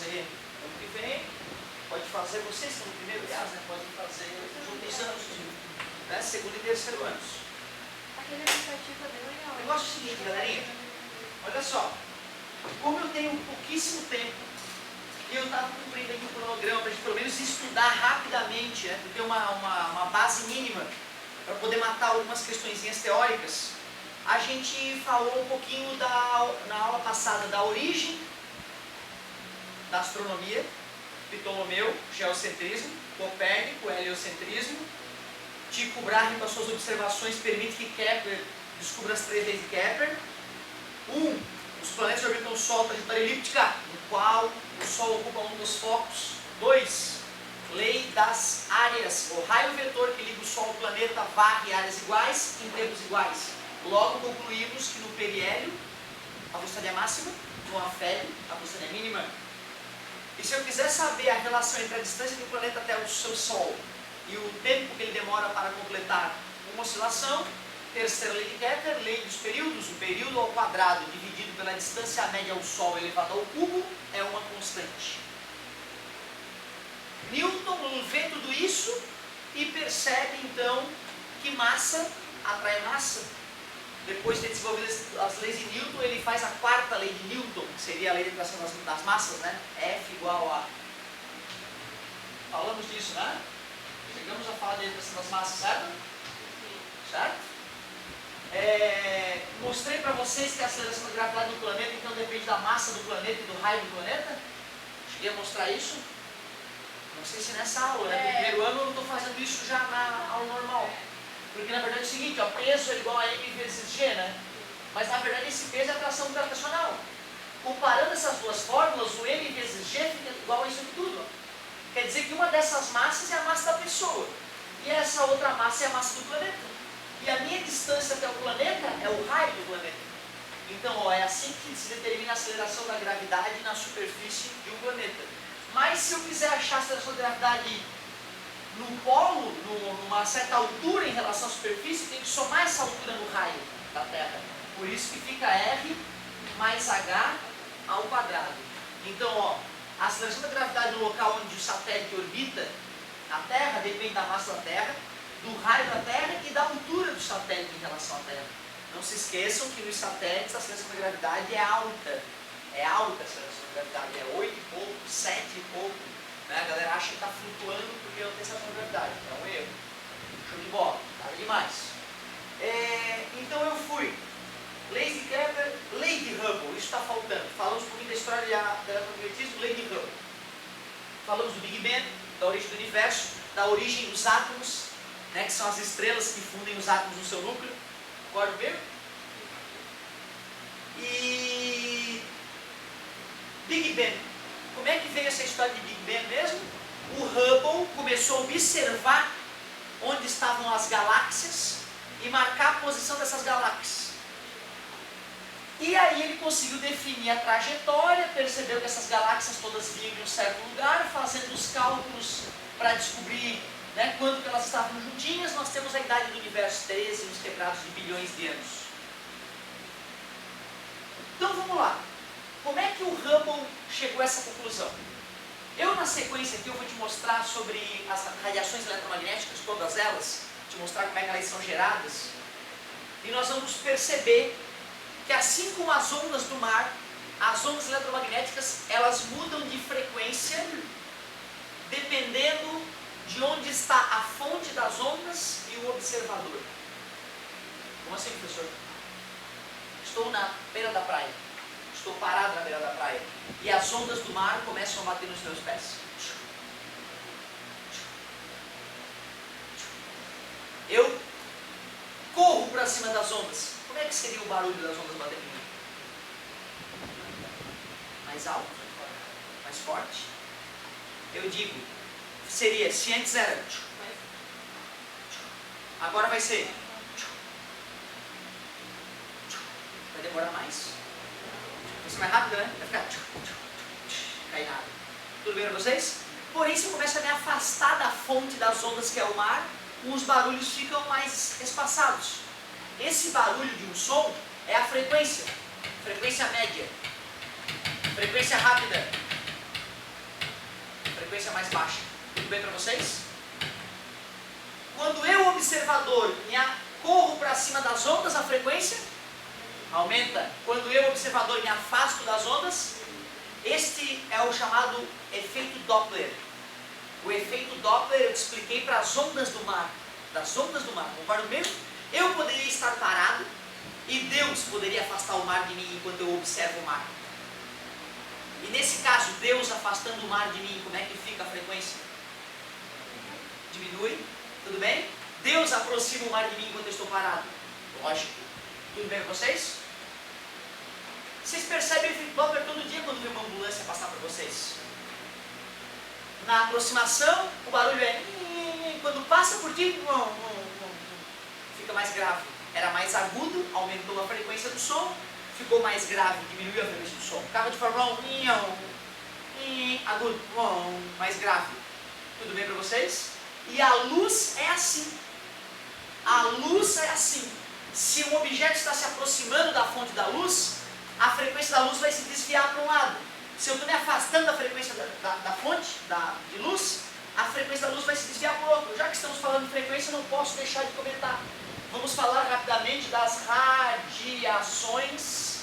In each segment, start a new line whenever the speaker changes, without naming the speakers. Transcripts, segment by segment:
fazer ano que vem, pode fazer, vocês estão no primeiro, aliás, né? Podem fazer nos outros anos, né? Segundo e terceiro anos.
Aquele administrativo é bem legal.
O negócio é o seguinte, galerinha, olha só, como eu tenho pouquíssimo tempo, e eu estava cumprindo aqui o cronograma para a gente pelo menos estudar rapidamente, né? Porque uma base mínima para poder matar algumas questõezinhas teóricas, a gente falou um pouquinho na aula passada da origem da astronomia, Ptolomeu, geocentrismo, Copérnico, heliocentrismo, Tycho Brahe com as suas observações permite que Kepler descubra as 3 leis de Kepler. Os planetas orbitam o Sol, trajetória elíptica, no qual o Sol ocupa um dos focos. 2, lei das áreas, o raio vetor que liga o Sol ao planeta varre áreas iguais em tempos iguais. Logo concluímos que no periélio a velocidade é máxima, no afélio a velocidade é mínima. E se eu quiser saber a relação entre a distância do planeta até o seu Sol e o tempo que ele demora para completar uma oscilação, terceira lei de Kepler, lei dos períodos, o período ao quadrado dividido pela distância média ao Sol elevado ao cubo é uma constante. Newton vê tudo isso e percebe então que massa atrai massa. Depois de ter desenvolvido as leis de Newton, ele faz a 4ª lei de Newton, que seria a lei de atração das massas, né? F igual a... Falamos disso, né? Chegamos a falar da atração das massas, certo? Certo? Mostrei para vocês que a aceleração da gravidade do planeta, então, depende da massa do planeta e do raio do planeta. Cheguei a mostrar isso. Não sei se nessa aula, né? No primeiro ano eu não estou fazendo isso já na aula normal. Porque na verdade é o seguinte, ó, peso é igual a m vezes g, né? Mas na verdade esse peso é atração gravitacional. Comparando essas duas fórmulas, o m vezes g fica igual a isso aqui tudo. Ó. Quer dizer que uma dessas massas é a massa da pessoa. E essa outra massa é a massa do planeta. E a minha distância até o planeta é o raio do planeta. Então, ó, é assim que se determina a aceleração da gravidade na superfície de um planeta. Mas se eu quiser achar a aceleração da gravidade no polo, numa certa altura em relação à superfície, tem que somar essa altura no raio da Terra. Por isso que fica R mais H ao quadrado. Então, ó, a aceleração da gravidade no local onde o satélite orbita a Terra depende da massa da Terra, do raio da Terra e da altura do satélite em relação à Terra. Não se esqueçam que nos satélites a aceleração da gravidade é alta. É alta a aceleração da gravidade, é 8 e pouco, 7 e pouco. Né? A galera acha que está flutuando porque não tem aceleração da gravidade. É um erro. Show de bola, nada demais. Então eu fui. Leis de Kepler, lei de Hubble, isso está faltando. Falamos um pouquinho da história do eletromagnetismo, lei de Hubble. Falamos do Big Bang, da origem do universo, da origem dos átomos, né, que são as estrelas que fundem os átomos no seu núcleo. Concordo mesmo? E Big Bang. Como é que veio essa história de Big Bang mesmo? O Hubble começou a observar onde estavam as galáxias e marcar a posição dessas galáxias. E aí ele conseguiu definir a trajetória, percebeu que essas galáxias todas vinham de um certo lugar, fazendo os cálculos para descobrir, né, quando que elas estavam juntinhas. Nós temos a idade do universo 13, uns quebrados de bilhões de anos. Então vamos lá. Como é que o Hubble chegou a essa conclusão? Eu, na sequência aqui, eu vou te mostrar sobre as radiações eletromagnéticas, todas elas, te mostrar como é que elas são geradas, e nós vamos perceber que assim como as ondas do mar, as ondas eletromagnéticas, elas mudam de frequência dependendo de onde está a fonte das ondas e o observador. Como assim, professor? Estou na beira da praia. Estou parado na beira da praia. E as ondas do mar começam a bater nos meus pés. Eu corro para cima das ondas. Como é que seria o barulho das ondas batendo em mim? Mais alto? Mais forte? Eu digo, seria, se antes era, agora vai ser, vai demorar mais? Vai ser mais rápido, né? Vai ficar, cair nada. Tudo bem para vocês? Porém, se eu começo a me afastar da fonte das ondas que é o mar, os barulhos ficam mais espaçados. Esse barulho de um som é a frequência média, frequência rápida, frequência mais baixa. Tudo bem para vocês? Quando eu, observador, corro para cima das ondas, a frequência aumenta. Quando eu, observador, me afasto das ondas, este é o chamado efeito Doppler. O efeito Doppler eu te expliquei para as ondas do mar. Das ondas do mar. Concordo mesmo? Eu poderia estar parado e Deus poderia afastar o mar de mim enquanto eu observo o mar. E nesse caso, Deus afastando o mar de mim, como é que fica a frequência? Diminui. Tudo bem? Deus aproxima o mar de mim enquanto eu estou parado. Lógico. Tudo bem com vocês? Vocês percebem o efeito Doppler todo dia quando vê uma ambulância passar por vocês? Na aproximação, o barulho é... Quando passa por ti, fica mais grave. Era mais agudo, aumentou a frequência do som, ficou mais grave, diminuiu a frequência do som. Carro de Fórmula 1, agudo, mais grave. Tudo bem para vocês? E a luz é assim. A luz é assim. Se um objeto está se aproximando da fonte da luz, a frequência da luz vai se desviar para um lado. Se eu estou me afastando da frequência da fonte de luz, a frequência da luz vai se desviar para o outro. Já que estamos falando de frequência, eu não posso deixar de comentar. Vamos falar rapidamente das radiações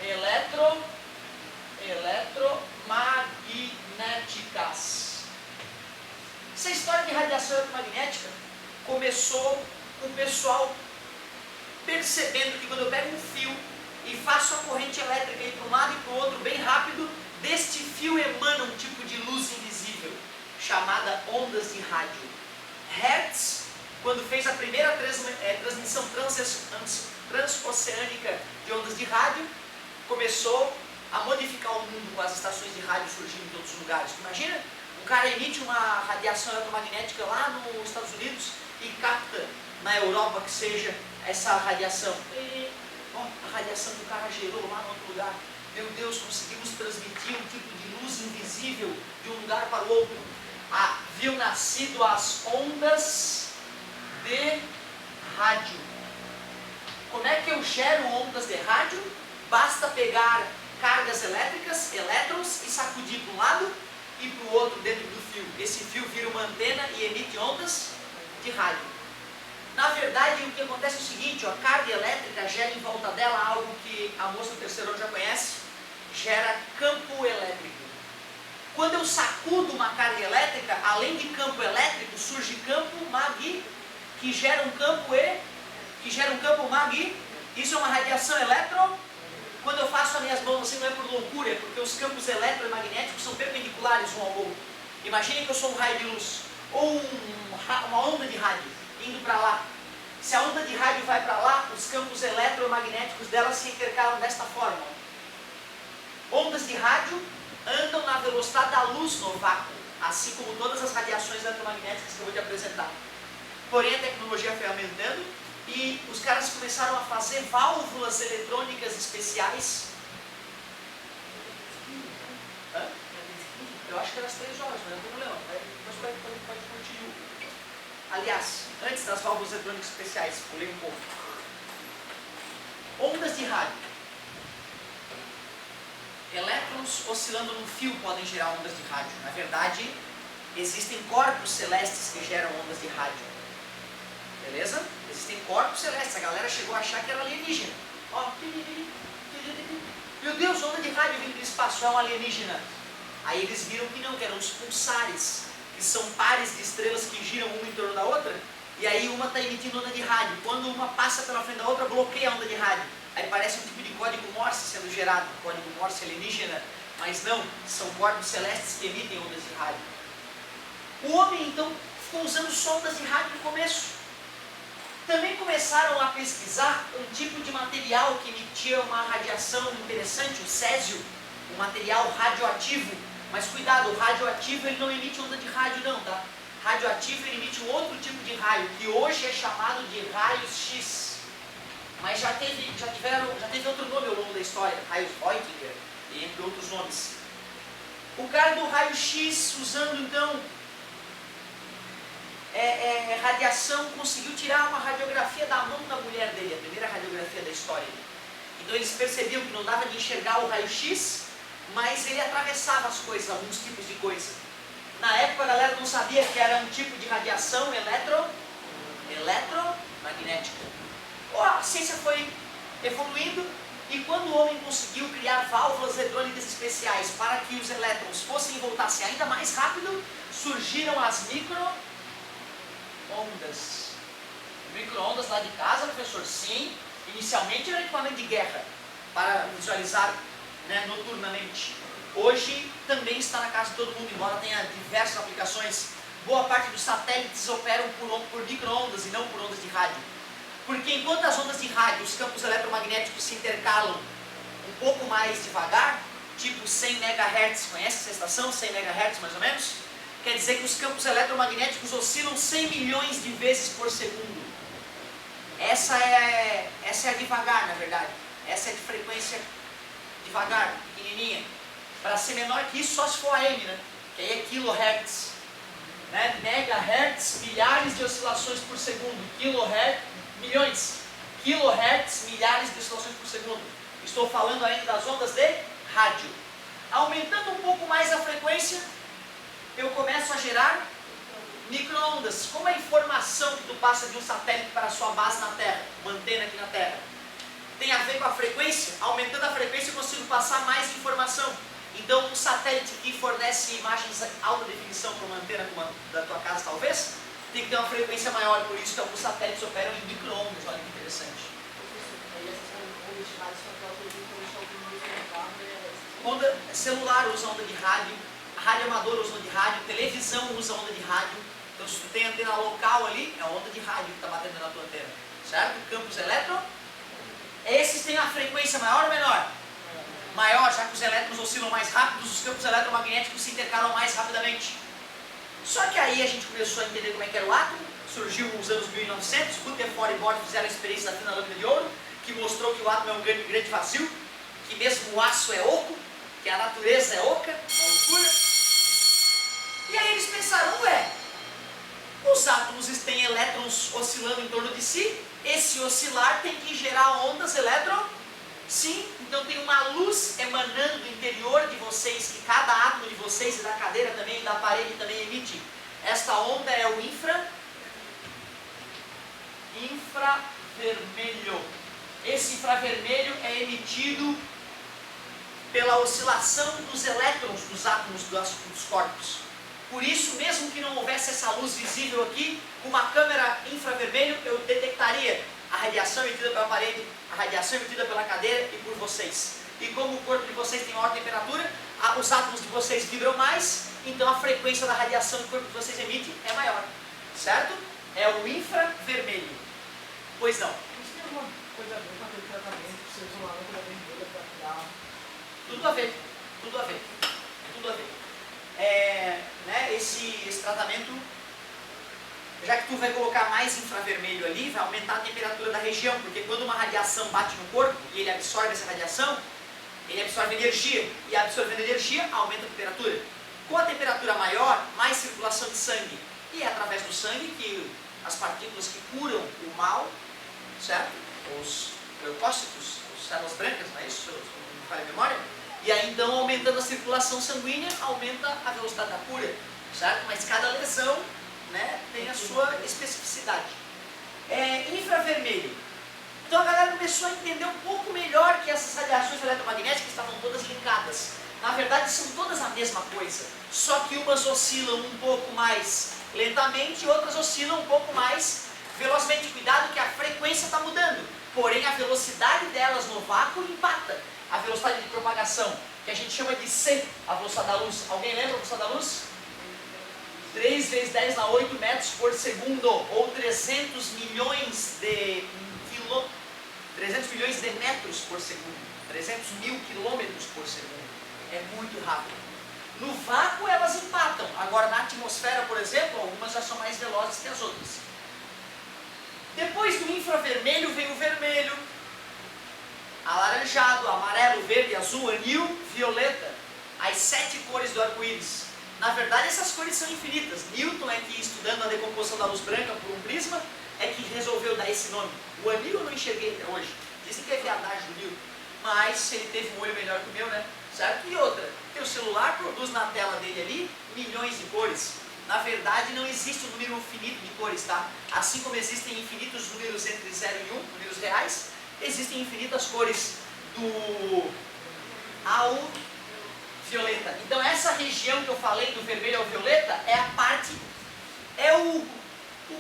eletromagnéticas. Essa história de radiação eletromagnética começou com o pessoal percebendo que quando eu pego um fio e faço a corrente elétrica ir para um lado e para o outro bem rápido, deste fio emana um tipo de luz invisível, chamada ondas de rádio. Hertz, quando fez a primeira transmissão transoceânica de ondas de rádio, começou a modificar o mundo com as estações de rádio surgindo em todos os lugares. Imagina, um cara emite uma radiação eletromagnética lá nos Estados Unidos e capta na Europa que seja essa radiação. A radiação que o cara gerou lá no outro lugar. Meu Deus, conseguimos transmitir um tipo de luz invisível de um lugar para o outro. Haviam nascido as ondas de rádio. Como é que eu gero ondas de rádio? Basta pegar cargas elétricas, elétrons, e sacudir para um lado e para o outro dentro do fio. Esse fio vira uma antena e emite ondas de rádio. Na verdade, o que acontece é o seguinte, a carga elétrica gera em volta dela algo que a moça do terceiro ano já conhece, gera campo elétrico. Quando eu sacudo uma carga elétrica, além de campo elétrico, surge campo magnético, que gera um campo magnético. Isso é uma radiação Quando eu faço as minhas mãos assim, não é por loucura, é porque os campos eletromagnéticos são perpendiculares um ao outro. Imaginem que eu sou um raio de luz, ou uma onda de rádio, indo para lá. Se a onda de rádio vai para lá, os campos eletromagnéticos dela se intercalam desta forma. Ondas de rádio andam na velocidade da luz no vácuo, assim como todas as radiações eletromagnéticas que eu vou te apresentar. Porém, a tecnologia foi aumentando e os caras começaram a fazer válvulas eletrônicas especiais. Eu acho que era às 3 horas, mas não tem problema. Mas pode continuar. Aliás, antes das válvulas eletrônicas especiais, pulei um pouco. Ondas de rádio. Elétrons oscilando num fio podem gerar ondas de rádio. Na verdade, existem corpos celestes que geram ondas de rádio. Beleza? Existem corpos celestes. A galera chegou a achar que era alienígena. Ó, meu Deus, onda de rádio vindo do espaço, é um alienígena. Aí eles viram que não, que eram os pulsares, que são pares de estrelas que giram uma em torno da outra, e aí uma está emitindo onda de rádio. Quando uma passa pela frente da outra, bloqueia a onda de rádio. Aí parece um tipo de código Morse sendo gerado, código Morse alienígena, mas não, são corpos celestes que emitem ondas de rádio. O homem, então, ficou usando sondas de rádio no começo. Também começaram a pesquisar um tipo de material que emitia uma radiação interessante, o césio, um material radioativo. Mas cuidado, o radioativo ele não emite onda de rádio não, tá? Radioativo ele emite um outro tipo de raio, que hoje é chamado de raios X. Mas já teve outro nome ao longo da história, raios Röntgen, entre outros nomes. O cara do raio X, usando então radiação, conseguiu tirar uma radiografia da mão da mulher dele, a primeira radiografia da história. Então eles percebiam que não dava de enxergar o raio X, mas ele atravessava as coisas, alguns tipos de coisa. Na época a galera não sabia que era um tipo de radiação eletromagnética. A ciência foi evoluindo e quando o homem conseguiu criar válvulas eletrônicas especiais para que os elétrons fossem e voltassem ainda mais rápido, surgiram as micro-ondas. Micro-ondas lá de casa, professor? Sim. Inicialmente era equipamento de guerra, para visualizar, né, noturnamente. Hoje também está na casa de todo mundo, embora tenha diversas aplicações. Boa parte dos satélites operam por micro-ondas e não por ondas de rádio. Porque enquanto as ondas de rádio, os campos eletromagnéticos se intercalam um pouco mais devagar, tipo 100 MHz, conhece essa estação? 100 MHz mais ou menos? Quer dizer que os campos eletromagnéticos oscilam 100 milhões de vezes por segundo. Essa é devagar, na verdade. Essa é de frequência devagar, pequenininha. Para ser menor que isso, só se for AM, né? Que aí é kHz. Né? Megahertz, milhares de oscilações por segundo. Kilohertz, milhões. Kilohertz, milhares de oscilações por segundo. Estou falando ainda das ondas de rádio. Aumentando um pouco mais a frequência, eu começo a gerar micro-ondas. Como a informação que tu passa de um satélite para a sua base na Terra, uma antena aqui na Terra, tem a ver com a frequência, aumentando a frequência eu consigo passar mais informação. Então um satélite que fornece imagens alta definição para uma antena como a da tua casa talvez, tem que ter uma frequência maior, por isso que alguns satélites operam em micro-ondas, olha que interessante. Onda celular usa onda de rádio, rádio amador usa onda de rádio, televisão usa onda de rádio. Então se tu tem antena local ali, é a onda de rádio que está batendo na tua antena, certo? Campos elétron. Esses têm a frequência maior ou menor? Maior, já que os elétrons oscilam mais rápido, os campos eletromagnéticos se intercalam mais rapidamente. Só que aí a gente começou a entender como é que era o átomo, surgiu nos anos 1900, Rutherford e Bohr fizeram a experiência da fina lâmina de ouro, que mostrou que o átomo é um grande vazio, que mesmo o aço é oco, que a natureza é oca, uma loucura. E aí eles pensaram, os átomos têm elétrons oscilando em torno de si, esse oscilar tem que gerar ondas Sim, então tem uma luz emanando do interior de vocês, que cada átomo de vocês e da cadeira também, e da parede também emite. Esta onda é o infravermelho. Esse infravermelho é emitido pela oscilação dos elétrons dos átomos dos corpos. Por isso, mesmo que não houvesse essa luz visível aqui, com uma câmera infravermelho eu detectaria a radiação emitida pela parede, a radiação emitida pela cadeira e por vocês. E como o corpo de vocês tem maior temperatura, os átomos de vocês vibram mais, então a frequência da radiação que o corpo de vocês emite é maior. Certo? É o infravermelho. Pois não.
Isso tem alguma coisa a ver com aquele tratamento que você usa uma lâmpada vermelha para criar?
Tudo a ver. Tudo a ver. Tudo a ver. Esse tratamento, já que tu vai colocar mais infravermelho ali, vai aumentar a temperatura da região, porque quando uma radiação bate no corpo e ele absorve essa radiação, ele absorve energia, e absorvendo energia aumenta a temperatura. Com a temperatura maior, mais circulação de sangue, e é através do sangue que as partículas que curam o mal, certo? Os leucócitos, as células brancas, não é isso? Se eu não me falha a memória? E aí então, aumentando a circulação sanguínea, aumenta a velocidade da cura, certo? Mas cada lesão, né, tem a sua especificidade. Infravermelho. Então a galera começou a entender um pouco melhor que essas radiações eletromagnéticas estavam todas linkadas. Na verdade são todas a mesma coisa, só que umas oscilam um pouco mais lentamente e outras oscilam um pouco mais velozmente. Cuidado que a frequência está mudando, porém a velocidade delas no vácuo empata a velocidade de propagação, que a gente chama de C, a velocidade da luz. Alguém lembra a velocidade da luz? 3 vezes 10 a 8 metros por segundo, ou 300 milhões de metros por segundo, 300 mil quilômetros por segundo. É muito rápido. No vácuo elas empatam, agora na atmosfera, por exemplo, algumas já são mais velozes que as outras. Depois do infravermelho vem o vermelho, alaranjado, amarelo, verde, azul, anil, violeta, as 7 cores do arco-íris. Na verdade essas cores são infinitas. Newton é que, estudando a decomposição da luz branca por um prisma, é que resolveu dar esse nome. O anil eu não enxerguei até hoje, dizem que é viadagem do Newton, mas ele teve um olho melhor que o meu, né? Certo? E outra, tem os celular produz na tela dele ali milhões de cores. Na verdade, não existe um número infinito de cores, tá? Assim como existem infinitos números entre 0 e 1, números reais, existem infinitas cores do ao violeta. Então essa região que eu falei do vermelho ao violeta é a parte, é o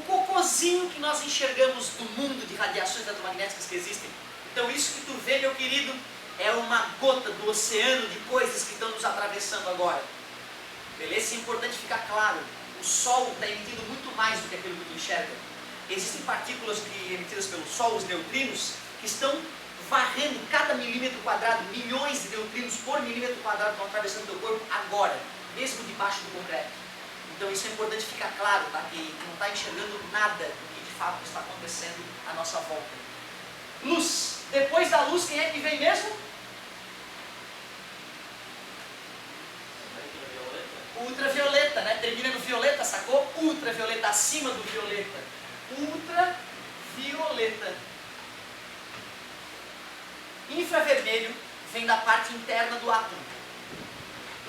cocôzinho que nós enxergamos do mundo de radiações eletromagnéticas que existem. Então isso que tu vê, meu querido, é uma gota do oceano de coisas que estão nos atravessando agora. Beleza? É importante ficar claro. O Sol está emitindo muito mais do que aquilo que tu enxerga. Existem partículas emitidas pelo Sol, os neutrinos, que estão varrendo cada milímetro quadrado, milhões de neutrinos por milímetro quadrado estão atravessando o teu corpo agora, mesmo debaixo do concreto. Então isso é importante ficar claro, tá? Que não está enxergando nada do que de fato está acontecendo à nossa volta. Luz. Depois da luz, quem é que vem mesmo? Ultravioleta, né? Termina no violeta, sacou? Ultravioleta, acima do violeta. Ultravioleta. Infravermelho vem da parte interna do átomo.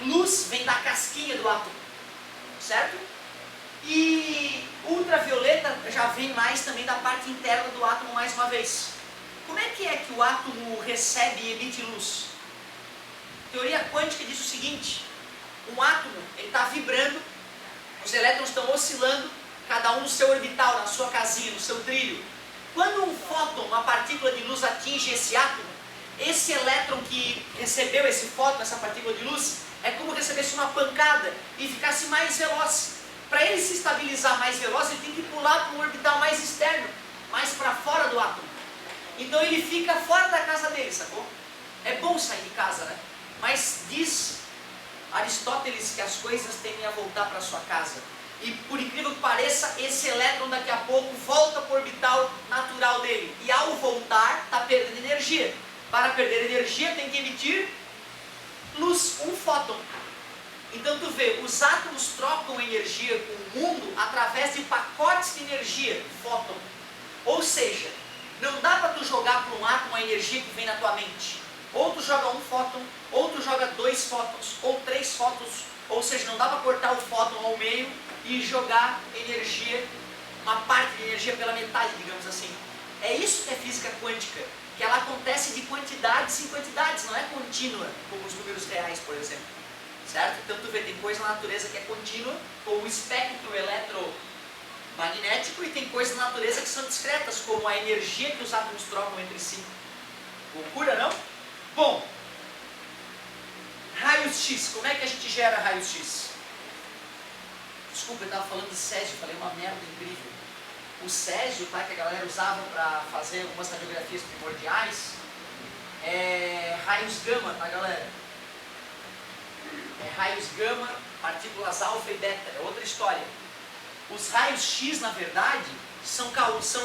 Luz vem da casquinha do átomo. Certo? E ultravioleta já vem mais também da parte interna do átomo mais uma vez. Como é que o átomo recebe e emite luz? Teoria quântica diz o seguinte: um átomo está vibrando, os elétrons estão oscilando, cada um no seu orbital, na sua casinha, no seu trilho. Quando um fóton, uma partícula de luz, atinge esse átomo, esse elétron que recebeu esse fóton, essa partícula de luz, é como recebesse uma pancada e ficasse mais veloz. Para ele se estabilizar mais veloz, ele tem que pular para um orbital mais externo, mais para fora do átomo. Então ele fica fora da casa dele, sacou? É bom sair de casa, né? Mas diz Aristóteles que as coisas tendem a voltar para sua casa. E por incrível que pareça, esse elétron daqui a pouco volta para o orbital natural dele. E ao voltar, está perdendo energia. Para perder energia, tem que emitir luz, um fóton. Então tu vê, os átomos trocam energia com o mundo através de pacotes de energia, fóton. Ou seja, não dá para tu jogar para um átomo a energia que vem na tua mente. Ou tu joga um fóton, ou tu joga 2 fótons, ou 3 fótons. Ou seja, não dá para cortar o fóton ao meio e jogar energia, uma parte de energia pela metade, digamos assim. É isso que é física quântica, que ela acontece de quantidades em quantidades, não é contínua, como os números reais, por exemplo. Certo? Então tu vê, tem coisa na natureza que é contínua, como o espectro eletromagnético, e tem coisas na natureza que são discretas, como a energia que os átomos trocam entre si. Loucura, não? Bom, raios X. Como é que a gente gera raios X? Desculpa, eu estava falando de césio, falei uma merda incrível. O césio, tá, que a galera usava para fazer algumas radiografias primordiais, é raios gama, tá, galera? É raios gama, partículas alfa e beta, é outra história. Os raios X, na verdade, são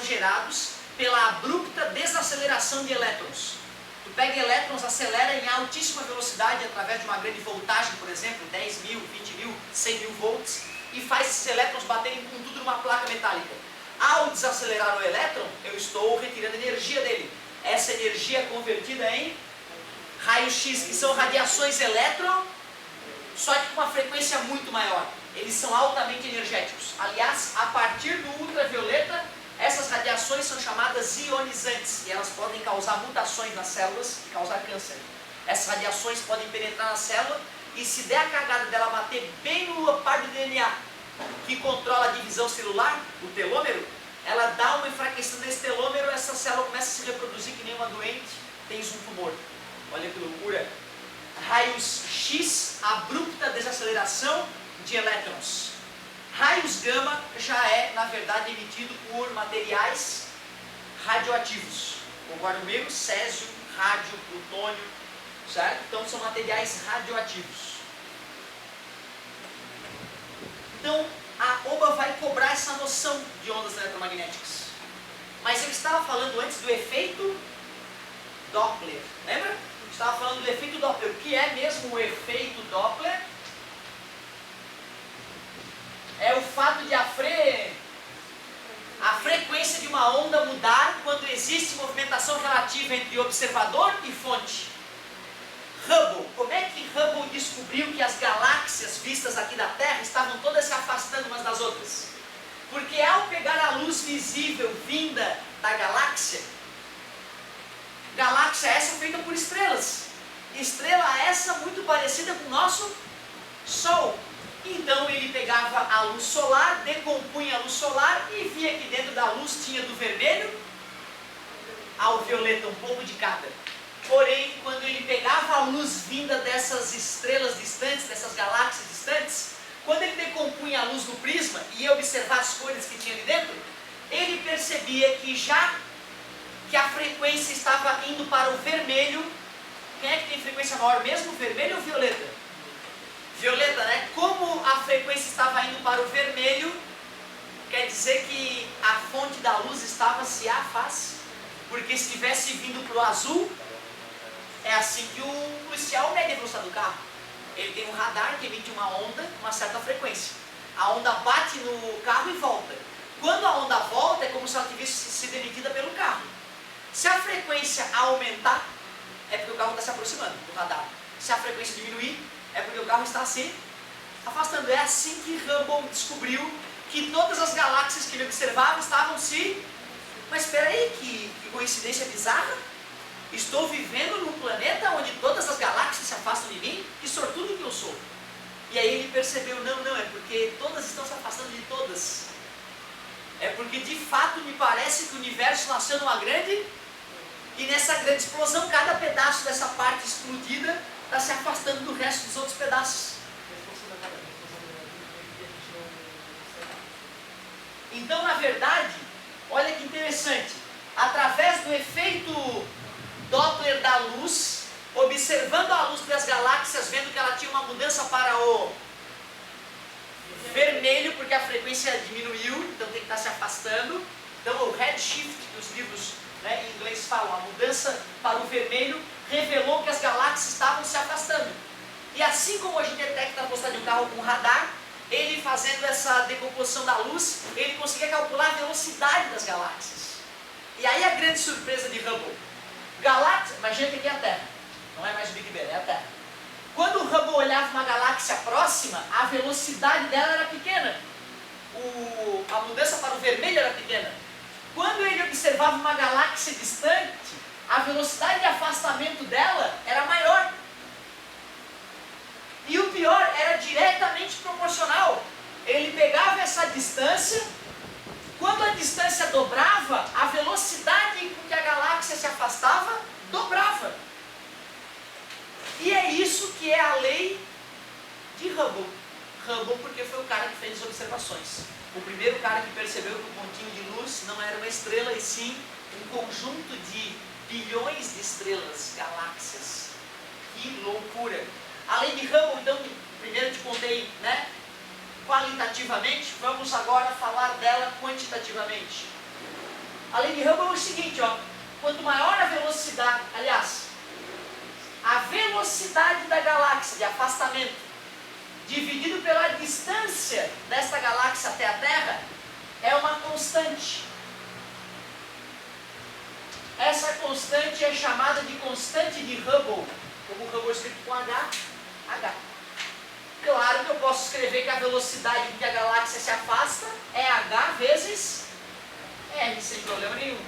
gerados pela abrupta desaceleração de elétrons. Tu pega elétrons, acelera em altíssima velocidade através de uma grande voltagem, por exemplo, 10 mil, 20 mil, 100 mil volts, e faz esses elétrons baterem com tudo numa placa metálica. Ao desacelerar o elétron, eu estou retirando energia dele. Essa energia é convertida em raios X, que são radiações elétron, só que com uma frequência muito maior. Eles são altamente energéticos. Aliás, a partir do ultravioleta, essas radiações são chamadas ionizantes e elas podem causar mutações nas células e causar câncer. Essas radiações podem penetrar na célula e se der a cagada dela bater bem no par do DNA que controla a divisão celular, o telômero, ela dá uma enfraquecida nesse telômero, essa célula começa a se reproduzir que nem uma doente, tens um tumor. Olha que loucura. Raios X, abrupta desaceleração de elétrons. Raios gama já é, na verdade, emitido por materiais radioativos. Concorda comigo? Césio, rádio, plutônio, certo? Então são materiais radioativos. Então a OBA vai cobrar essa noção de ondas eletromagnéticas. Mas eu estava falando antes do efeito Doppler, lembra? Eu estava falando do efeito Doppler. O que é mesmo o efeito Doppler? É o fato de a frequência de uma onda mudar quando existe movimentação relativa entre observador e fonte. Hubble, como é que Hubble descobriu descobriu que as galáxias vistas aqui da Terra estavam todas se afastando umas das outras. Porque ao pegar a luz visível vinda da galáxia essa feita por estrelas. Estrela essa muito parecida com o nosso Sol. Então ele pegava a luz solar, decompunha a luz solar e via que dentro da luz tinha do vermelho ao violeta, um pouco de cada. Porém, quando ele pegava a luz vinda dessas estrelas distantes, dessas galáxias distantes, quando ele decompunha a luz no prisma e ia observar as cores que tinha ali dentro, ele percebia que já que a frequência estava indo para o vermelho. Quem é que tem frequência maior mesmo, vermelho ou violeta? Violeta, né? Como a frequência estava indo para o vermelho, quer dizer que a fonte da luz estava se afastando. Porque se estivesse vindo para o azul, é assim que o policial mede a velocidade do carro. Ele tem um radar que emite uma onda, uma certa frequência. A onda bate no carro e volta. Quando a onda volta, é como se ela tivesse sido emitida pelo carro. Se a frequência aumentar, é porque o carro está se aproximando do radar. Se a frequência diminuir, é porque o carro está se afastando. É assim que Hubble descobriu que todas as galáxias que ele observava estavam se... Mas espera aí, que coincidência bizarra. Estou vivendo num planeta onde todas as galáxias se afastam de mim? Que sortudo que eu sou. E aí ele percebeu, não, é porque todas estão se afastando de todas. É porque de fato me parece que o universo nasceu numa grande... E nessa grande explosão, cada pedaço dessa parte explodida está se afastando do resto dos outros pedaços. Então, na verdade, olha que interessante. Através do efeito Doppler da luz, observando a luz das galáxias, vendo que ela tinha uma mudança para o vermelho, porque a frequência diminuiu, então tem que estar se afastando. Então, o redshift que os livros, né, em inglês falam, a mudança para o vermelho, revelou que as galáxias estavam se afastando. E assim como a gente detecta a velocidade de um carro com radar, ele fazendo essa decomposição da luz, ele conseguia calcular a velocidade das galáxias. E aí a grande surpresa de Hubble. Galáxia, imagina que aqui é a Terra, não é mais o Big Bang, é a Terra. Quando o Hubble olhava uma galáxia próxima, a velocidade dela era pequena. A mudança para o vermelho era pequena. Quando ele observava uma galáxia distante, a velocidade de afastamento dela era maior. E o pior, era diretamente proporcional. Ele pegava essa distância, quando a distância dobrava, a velocidade com que a galáxia se afastava, dobrava. E é isso que é a lei de Hubble. Hubble porque foi o cara que fez as observações. O primeiro cara que percebeu que o pontinho de luz não era uma estrela, e sim um conjunto de bilhões de estrelas, galáxias. Que loucura! A lei de Hubble, então, primeiro te contei, né, qualitativamente, vamos agora falar dela quantitativamente. A lei de Hubble é o seguinte, ó, quanto maior a velocidade, aliás, a velocidade da galáxia de afastamento, dividido pela distância desta galáxia até a Terra, é uma constante. Essa constante é chamada de constante de Hubble, como Hubble é escrito com H. Claro que eu posso escrever que a velocidade com que a galáxia se afasta é H vezes R, sem problema nenhum.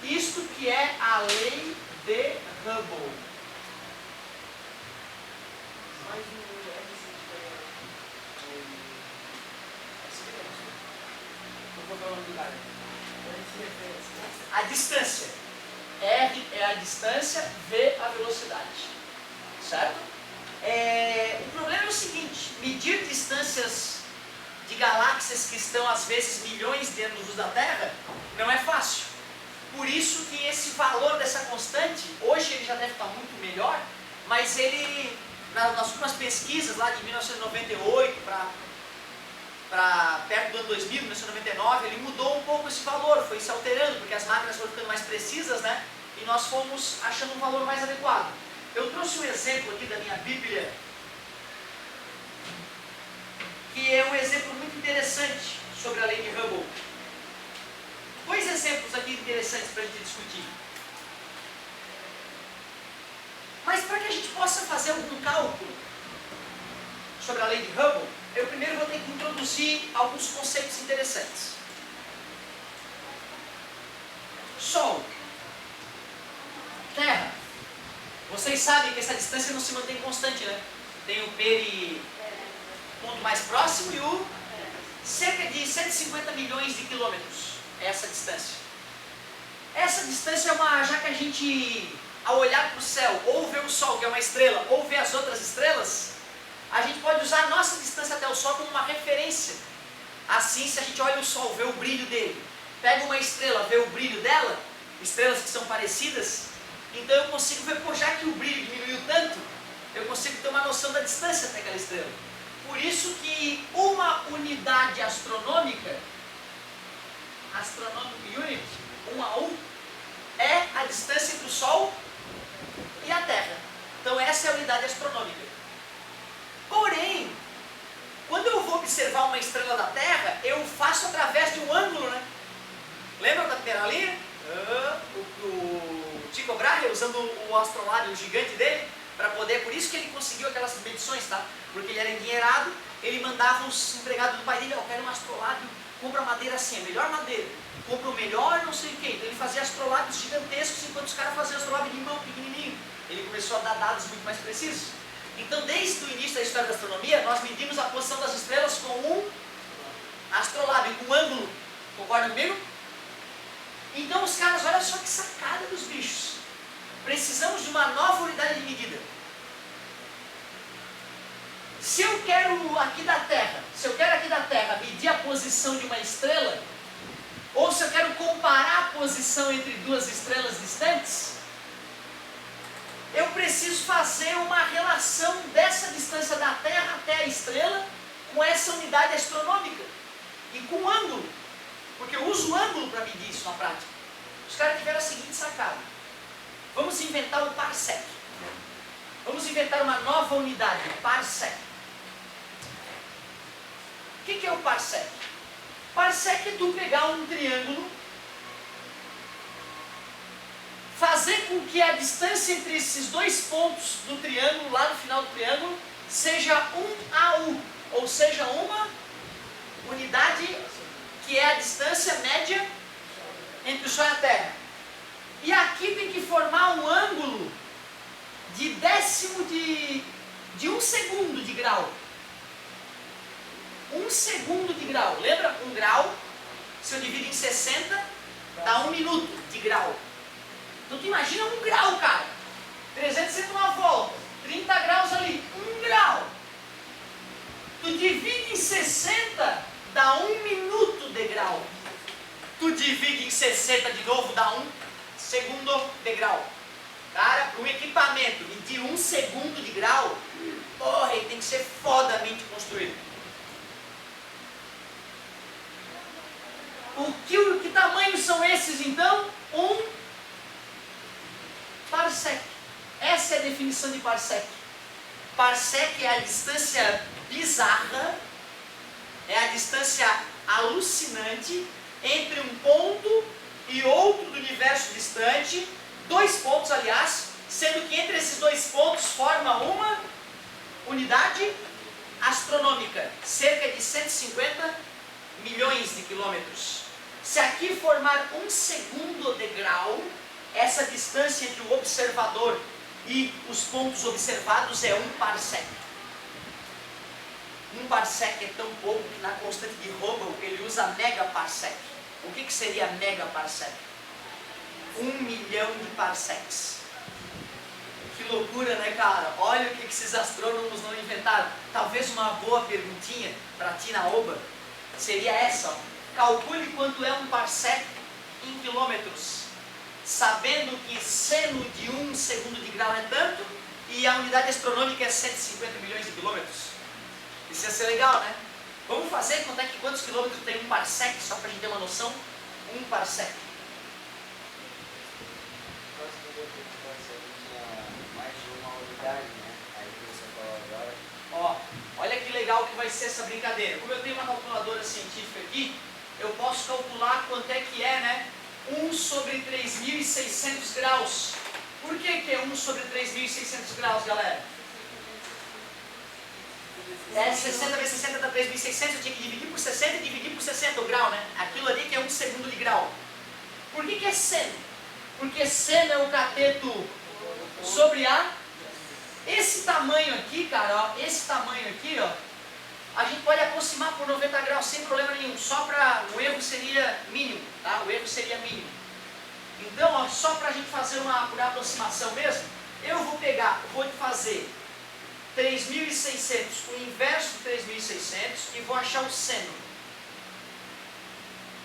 Isto que é a lei de Hubble.
Mas o R eu vou falar o nome do cara.
A distância. R é a distância, V a velocidade. Certo? O problema é o seguinte, medir distâncias de galáxias que estão às vezes milhões de anos-luz da Terra não é fácil. Por isso que esse valor dessa constante, hoje ele já deve estar muito melhor, mas ele, nas últimas pesquisas lá de 1998 para perto do ano 2000, 1999, ele mudou um pouco esse valor, foi se alterando, porque as máquinas foram ficando mais precisas, né? E nós fomos achando um valor mais adequado. Eu trouxe um exemplo aqui da minha Bíblia, que é um exemplo muito interessante sobre a lei de Hubble. Dois exemplos aqui interessantes para a gente discutir. Mas para que a gente possa fazer algum cálculo, sobre a lei de Hubble, eu primeiro vou ter que introduzir alguns conceitos interessantes. Sol, Terra. Vocês sabem que essa distância não se mantém constante, né? Tem o ponto mais próximo e o cerca de 150 milhões de quilômetros. É essa distância. Essa distância é uma, já que a gente, ao olhar para o céu, ou ver o Sol, que é uma estrela, ou ver as outras estrelas, a gente pode usar a nossa distância até o Sol como uma referência. Assim, se a gente olha o Sol, vê o brilho dele, pega uma estrela, vê o brilho dela, estrelas que são parecidas, então eu consigo ver, pô, já que o brilho diminuiu tanto, eu consigo ter uma noção da distância até aquela estrela. Por isso que uma unidade astronômica, Astronomic Unit, 1 a 1, é a distância entre o Sol e a Terra. Então essa é a unidade astronômica. Porém, quando eu vou observar uma estrela da Terra, eu faço através de um ângulo, né? Lembra da primeira linha? O Tycho Brahe, usando o astrolábio gigante dele, para poder, por isso que ele conseguiu aquelas medições, tá? Porque ele era endinheirado, ele mandava os empregados do pai dele, eu quero um astrolábio, compra madeira assim, a melhor madeira, compra o melhor não sei o que. Então ele fazia astrolábios gigantescos, enquanto os caras faziam astrolábio de mão, pequenininho. Ele começou a dar dados muito mais precisos. Então, desde o início da história da astronomia, nós medimos a posição das estrelas com um astrolábio, com um ângulo. Concordam comigo? Então os caras, olha só que sacada dos bichos. Precisamos de uma nova unidade de medida. Se eu quero aqui da Terra medir a posição de uma estrela, ou se eu quero comparar a posição entre duas estrelas distantes, eu preciso fazer uma relação dessa distância da Terra até a estrela com essa unidade astronômica e com ângulo, porque eu uso o ângulo para medir isso na prática. Os caras tiveram a seguinte sacada: vamos inventar o parsec. Vamos inventar uma nova unidade, parsec. O que é o parsec? Parsec é tu pegar um triângulo, fazer com que a distância entre esses dois pontos do triângulo, lá no final do triângulo, seja 1 a 1, ou seja, uma unidade que é a distância média entre o Sol e a Terra. E aqui tem que formar um ângulo de décimo de 1 segundo de grau. 1 segundo de grau. Lembra? 1 grau, se eu divido em 60, dá 1 minuto de grau. Então tu imagina 1 grau, cara. 360 uma volta, 30 graus ali, 1 grau. Tu divide em 60, dá 1 minuto de grau. Tu divide em 60 de novo, dá 1 segundo de grau. Cara, para um equipamento medir 1 segundo de grau, porra, ele tem que ser fodamente construído. Que tamanhos são esses então? 1 parsec. Essa é a definição de parsec. Parsec é a distância bizarra, é a distância alucinante entre um ponto e outro do universo distante, 2 pontos aliás, sendo que entre esses 2 pontos forma uma unidade astronômica, cerca de 150 milhões de quilômetros. Se aqui formar 1 segundo de grau, essa distância entre o observador e os pontos observados é 1 parsec. 1 parsec é tão pouco que na constante de Hubble ele usa megaparsec. O que seria megaparsec? 1 milhão de parsecs. Que loucura, né, cara? Olha o que esses astrônomos não inventaram. Talvez uma boa perguntinha para ti na OBA seria essa, ó. Calcule quanto é 1 parsec em quilômetros, sabendo que seno de 1 segundo de grau é tanto e a unidade astronômica é 150 milhões de quilômetros. Isso ia ser legal, né? Vamos fazer quantos quilômetros tem 1 parsec, só para a gente ter uma noção? 1 parsec.
Mais de uma unidade, né? Aí você falou agora.
Ó, olha que legal que vai ser essa brincadeira. Como eu tenho uma calculadora científica aqui, eu posso calcular quanto é que é, né? 1 sobre 3.600 graus. Por que é 1 sobre 3.600 graus, galera? 60 vezes 60 dá 3.600, eu tinha que dividir por 60 e dividir por 60 o grau, né? Aquilo ali que é 1 segundo de grau. Por que é seno? Porque seno é o cateto sobre A. Esse tamanho aqui, cara, ó, esse tamanho aqui, ó, a gente pode aproximar por 90 graus sem problema nenhum, só para o erro seria mínimo, tá? O erro seria mínimo. Então, ó, só para a gente fazer uma por aproximação mesmo, eu vou fazer 3.600, o inverso de 3.600 e vou achar o seno.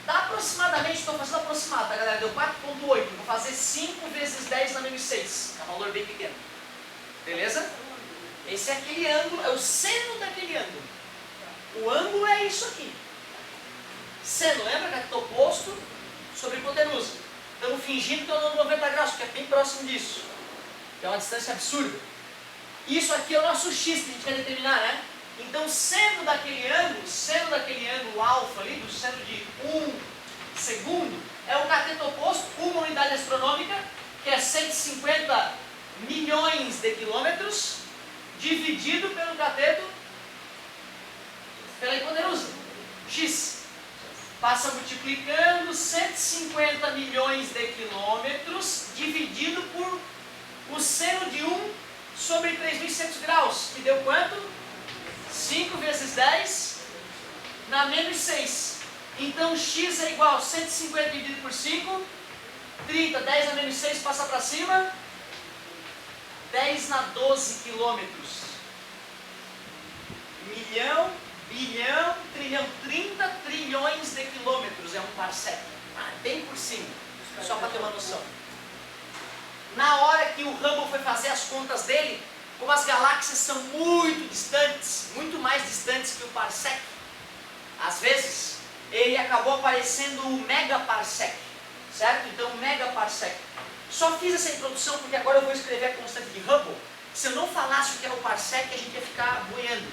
Dá aproximadamente, estou fazendo aproximado, tá galera? Deu 4.8, vou fazer 5 vezes 10 na menos 6, é um valor bem pequeno. Beleza? Esse é aquele ângulo, é o seno daquele ângulo. O ângulo é isso aqui. Seno, lembra que é oposto sobre hipotenusa. Estamos fingindo que é um ângulo 90 graus, porque é bem próximo disso. Que é uma distância absurda. Isso aqui é o nosso x que a gente quer determinar, né? Então, seno daquele ângulo alfa ali, do seno de 1 segundo, é o cateto oposto, uma unidade astronômica, que é 150 milhões de quilômetros, dividido pelo cateto, pela hipotenusa, x. Passa multiplicando 150 milhões de quilômetros, dividido por o seno de 1 sobre 3.100 graus, que deu quanto? 5 vezes 10 na menos 6. Então x é igual a 150 dividido por 5, 30, 10 na menos 6 passa para cima, 10 na 12 quilômetros. Milhão, bilhão, trilhão, 30 trilhões de quilômetros é um parsec. Bem por cima, só para ter uma noção. Na hora que o Hubble foi fazer as contas dele, como as galáxias são muito distantes, muito mais distantes que o parsec, às vezes, ele acabou aparecendo o megaparsec, certo? Então, megaparsec. Só fiz essa introdução porque agora eu vou escrever a constante de Hubble. Se eu não falasse o que é o parsec, a gente ia ficar boiando,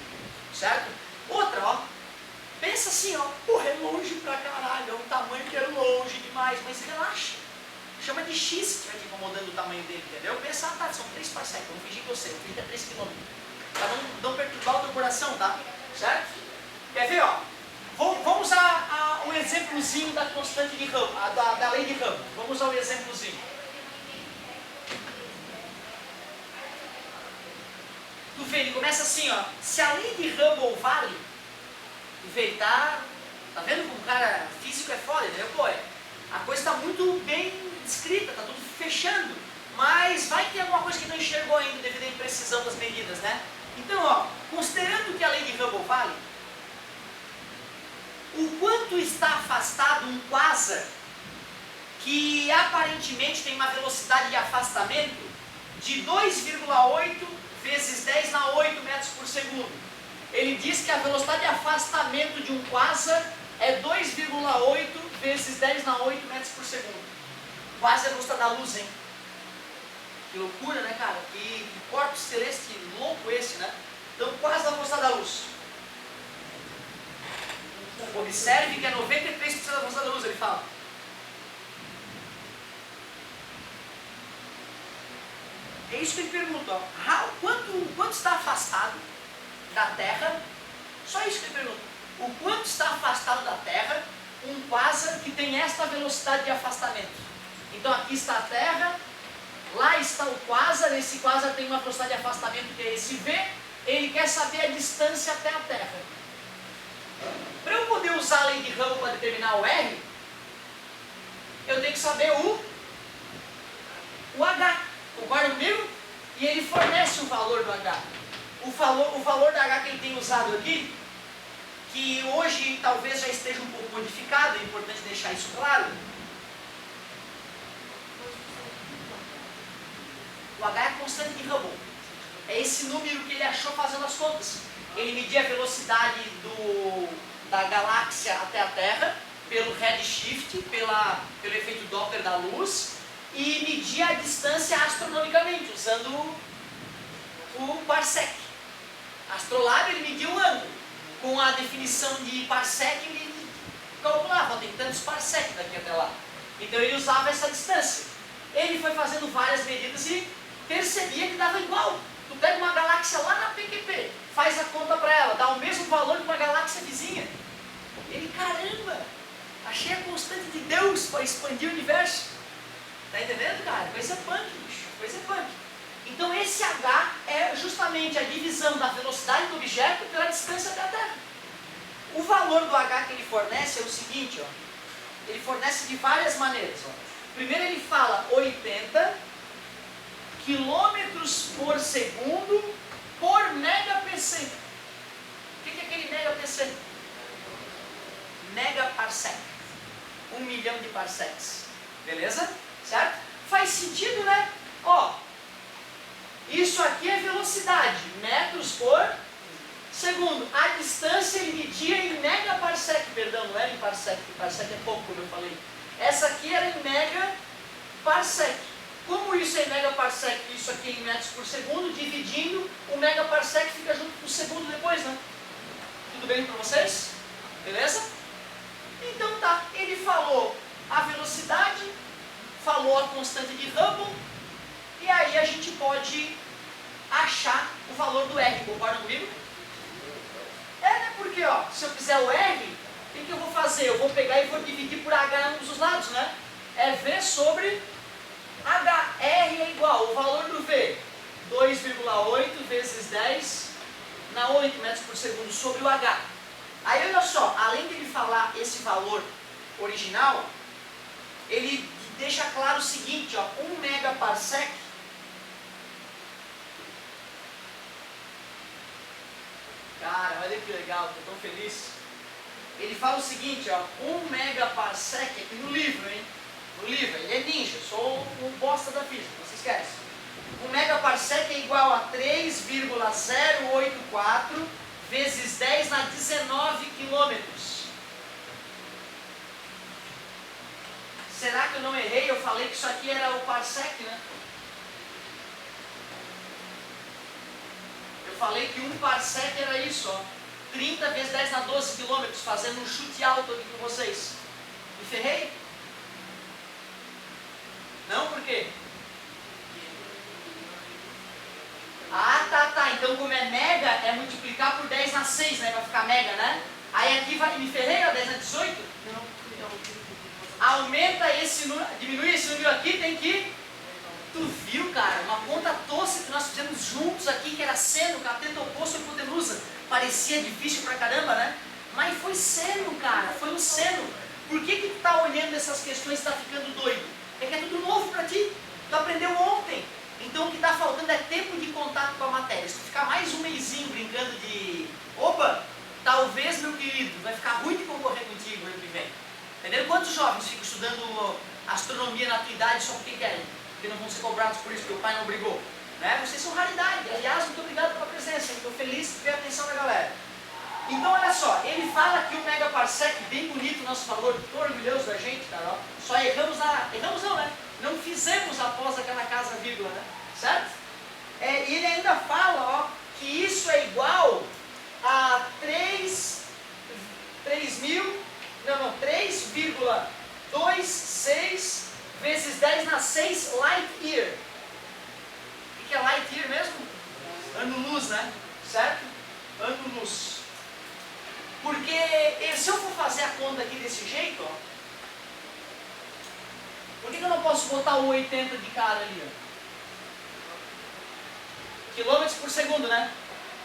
certo? Outra, ó, pensa assim, ó, porra, é longe pra caralho, é um tamanho que é longe demais, mas relaxa. Chama de x se estiver te incomodando o tamanho dele, entendeu? Pensa, tá, são 3 parsecs, vamos fingir que eu sei, 33 km. Pra não perturbar o teu coração, tá? Certo? Quer ver, ó? Vamos usar um exemplozinho da constante de Hubble, da lei de Hubble. Vamos usar um exemplozinho. Tu vê, ele começa assim, ó. Se a lei de Hubble vale, tu vê, ele tá vendo como o cara físico é foda, entendeu? Pô, a coisa está muito bem descrita, está tudo fechando, mas vai ter alguma coisa que não enxergou ainda devido à imprecisão das medidas, né? Então, ó, considerando que a lei de Hubble vale, o quanto está afastado um quasar que aparentemente tem uma velocidade de afastamento de 2,8 vezes 10 na 8 metros por segundo. Ele diz que a velocidade de afastamento de um quasar é 2,8 vezes 10 na 8 metros por segundo. Quase a velocidade da luz, hein? Que loucura, né, cara? Que corpo celeste louco esse, né? Então, quase a velocidade da luz. Observe que é 93% da velocidade da luz, ele fala. É isso que ele pergunta, ó. Quanto está afastado da Terra? Só isso que ele pergunta. O quanto está afastado da Terra um quasar que tem esta velocidade de afastamento? Então aqui está a Terra, lá está o quasar, esse quasar tem uma velocidade de afastamento que é esse V, ele quer saber a distância até a Terra. Para eu poder usar a lei de Hubble para determinar o R, eu tenho que saber o H, concorda comigo? E ele fornece o valor do H. O valor do H que ele tem usado aqui, que hoje talvez já esteja um pouco modificado, é importante deixar isso claro. O H é a constante de Hubble. É esse número que ele achou fazendo as contas. Ele media a velocidade da galáxia até a Terra, pelo redshift, pelo efeito Doppler da luz, e media a distância astronomicamente, usando o parsec. Astrolabe ele media o ângulo. Com a definição de parsec, ele calculava, tem tantos parsecs daqui até lá. Então ele usava essa distância. Ele foi fazendo várias medidas e percebia que dava igual. Tu pega uma galáxia lá na PQP, faz a conta para ela, valor de uma galáxia vizinha. Ele, caramba, achei a constante de Deus para expandir o universo. Tá entendendo, cara? Coisa punk, bicho, coisa punk. Então esse H é justamente a divisão da velocidade do objeto pela distância até a Terra. O valor do H que ele fornece é o seguinte, ó. Ele fornece de várias maneiras, ó. Primeiro ele fala 80 quilômetros por segundo por megapc. O que é aquele megapc? Megaparsec. 1 milhão de parsecs. Beleza? Certo? Faz sentido, né? Ó, isso aqui é velocidade, metros por segundo. A distância ele media em megaparsec, perdão, não era em parsec, porque parsec é pouco, como eu falei. Essa aqui era em megaparsec. Como isso é em megaparsec e isso aqui é em metros por segundo, dividindo, o megaparsec fica junto com o segundo depois, né? Tudo bem para vocês? Beleza? Então tá, ele falou a velocidade, falou a constante de Hubble, e aí a gente pode achar o valor do R, concordam comigo? É, né? Porque, ó, se eu fizer o R, o que eu vou fazer? Eu vou pegar e vou dividir por H em ambos os lados, né? É V sobre H. R é igual, o valor do V, 2,8 vezes 10 na 8 metros por segundo sobre o H. Aí, olha só, além de ele falar esse valor original, ele deixa claro o seguinte, ó, 1 megaparsec cara, olha que legal, estou tão feliz. Ele fala o seguinte, ó, 1 megaparsec, aqui no livro, hein? No livro, ele é ninja, sou um bosta da física, não se esquece. 1 megaparsec é igual a 3,084 vezes 10 na 19 quilômetros. Será que eu não errei? Eu falei que isso aqui era o parsec, né? Eu falei que 1 parsec era isso, ó. 30 vezes 10 na 12 quilômetros, fazendo um chute alto aqui com vocês. Me ferrei? Não, por quê? Ah, tá. Então como é mega, é multiplicar por 10 na 6, né? Vai ficar mega, né? Aí aqui vai, me ferrei, ó, 10 na 18?
Não.
Aumenta esse número, diminui esse número aqui, tem que... Tu viu, cara? Uma conta tosca que nós fizemos juntos aqui, que era seno, cateto oposto e hipotenusa. Parecia difícil pra caramba, né? Mas foi seno, cara, foi um seno. Por que tu tá olhando essas questões e tá ficando doido? É que é tudo novo pra ti. Tu aprendeu ontem. Então o que está faltando é tempo de contato com a matéria. Se tu ficar mais um mêsinho brincando de... Opa, talvez, meu querido, vai ficar ruim de concorrer contigo ano que vem. Entendeu? Quantos jovens ficam estudando astronomia na tua idade só porque querem? Porque não vão ser cobrados por isso, porque o pai não obrigou. Né? Vocês são raridade. Aliás, muito obrigado pela presença. Estou feliz de ver a atenção da galera. Então, olha só, ele fala que o megaparsec, bem bonito o nosso valor, estou orgulhoso da gente, cara, ó. Só erramos na... Erramos não, né? Não fizemos após aquela casa vírgula, né? Certo? E ele ainda fala, ó, que isso é igual a 3,26 vezes 10 na 6 light year. O que é light year mesmo? Ano-luz, né? Certo? Ano-luz. Porque se eu for fazer a conta aqui desse jeito, ó, por que eu não posso botar o 80 de cara ali, ó? Quilômetros por segundo, né?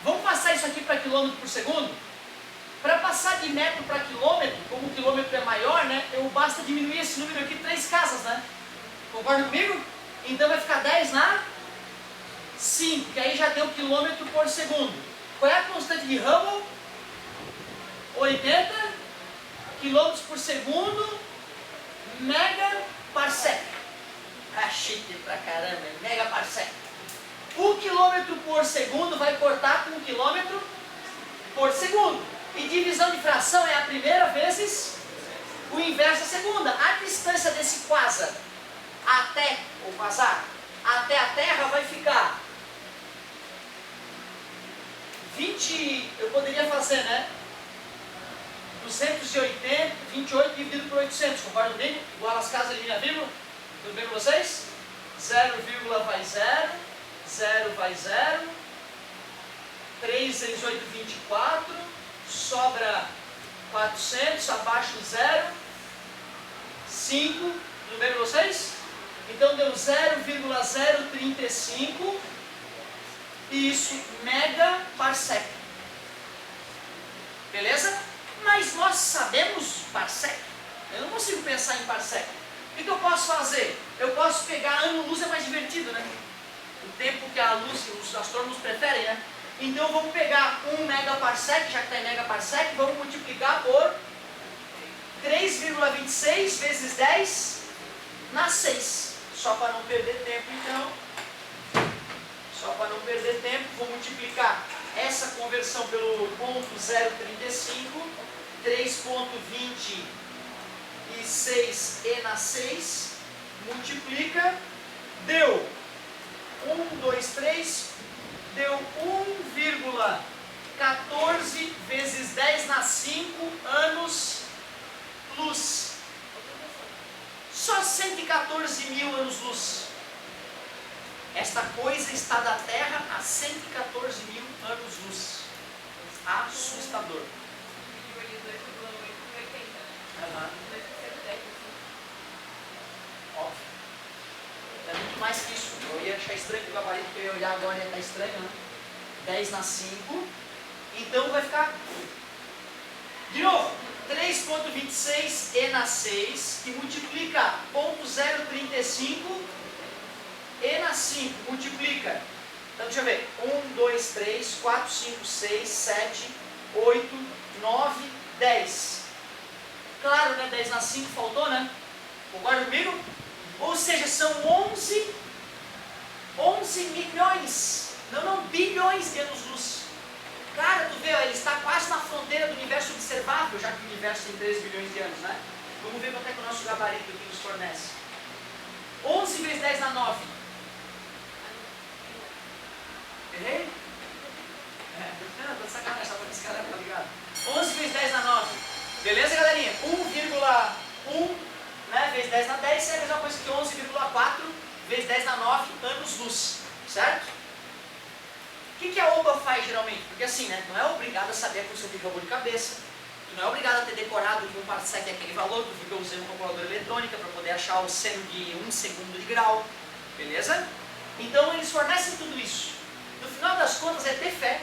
Vamos passar isso aqui para quilômetro por segundo? Para passar de metro para quilômetro, como o quilômetro é maior, né? Basta diminuir esse número aqui 3 casas, né? Concorda comigo? Então vai ficar 10 na 5, que aí já deu quilômetro por segundo. Qual é a constante de Hubble? 80 quilômetros por segundo megaparsec. Ah, chique pra caramba, megaparsec. 1 quilômetro por segundo vai cortar com 1 quilômetro por segundo. E divisão de fração é a primeira vezes o inverso da segunda. A distância desse quasar até o quasar até a Terra vai ficar 20, eu poderia fazer, né? 280, 28 dividido por 800, concorda comigo? Igual as casas elimina vírgula. Tudo bem com vocês? 0, vai 0, 0 vai 0, 3 vezes 8, 24, sobra 400, abaixo do zero, 5, tudo bem para vocês? Então deu 0,035, isso, megaparsec. Beleza? Mas nós sabemos parsec. Eu não consigo pensar em parsec. O que eu posso fazer? Eu posso pegar ano-luz, é mais divertido, né? O tempo que a luz, os astrônomos preferem, né? Então vamos pegar 1 megaparsec, já que está em megaparsec, vamos multiplicar por 3,26 vezes 10 na 6. Só para não perder tempo, então. Só para não perder tempo, vou multiplicar essa conversão pelo ponto 0,35, 3,26 e na 6, multiplica, deu 1, 2, 3, deu 1,14 vezes 10 na 5 anos luz. Só 114 mil anos luz. Esta coisa está da Terra a 114 mil anos luz. Assustador. Óbvio. É muito mais que isso. Eu ia achar estranho que o gabarito que eu ia olhar agora ia estar estranho, né? 10 na 5. Então vai ficar. De novo, 3,26 e na 6, que multiplica 0,035 e na 5, multiplica. Então deixa eu ver. 1, 2, 3, 4, 5, 6, 7, 8, 9, 10. Claro, né? 10 na 5 faltou, né? Concorda comigo? Ou seja, são 11 milhões, não bilhões de anos-luz. Cara, tu vê, ó, ele está quase na fronteira do universo observável, já que o universo tem 13 bilhões de anos, né? Vamos ver quanto é que o nosso gabarito aqui nos fornece. 11 vezes 10 na 9. Errei? Não, tô de sacanagem, só para esse cara, tá ligado? 11 vezes 10 na 9. Beleza, galerinha? 1,1, né, vezes 10 na 10 é a mesma coisa que 11,4 vezes 10 na 9 anos-luz, certo? O que a OBA faz geralmente? Porque assim, né, não é obrigado a saber a função de Hubble de cabeça, tu não é obrigado a ter decorado que um parsec é aquele valor, tu viu que eu usei uma calculadora eletrônica para poder achar o seno de 1 segundo de grau, beleza? Então eles fornecem tudo isso. No final das contas é ter fé,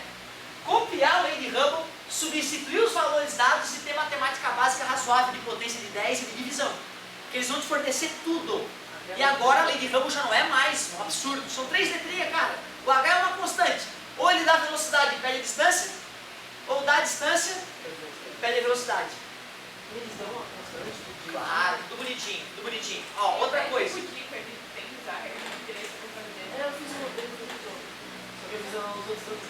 copiar a lei de Hubble, substituir os valores dados e ter matemática básica razoável de potência de 10 e de divisão. Que eles vão te fornecer tudo. E agora a lei de Hubble já não é mais um absurdo. São 3 letrinhas, cara. O H é uma constante. Ou ele dá velocidade e pede a distância, ou dá a distância e pede a velocidade.
Eles dão uma constante.
Claro, tudo bonitinho, tudo bonitinho. Ó, outra coisa.
Eu fiz uma vez, só que eu fiz os outros dois.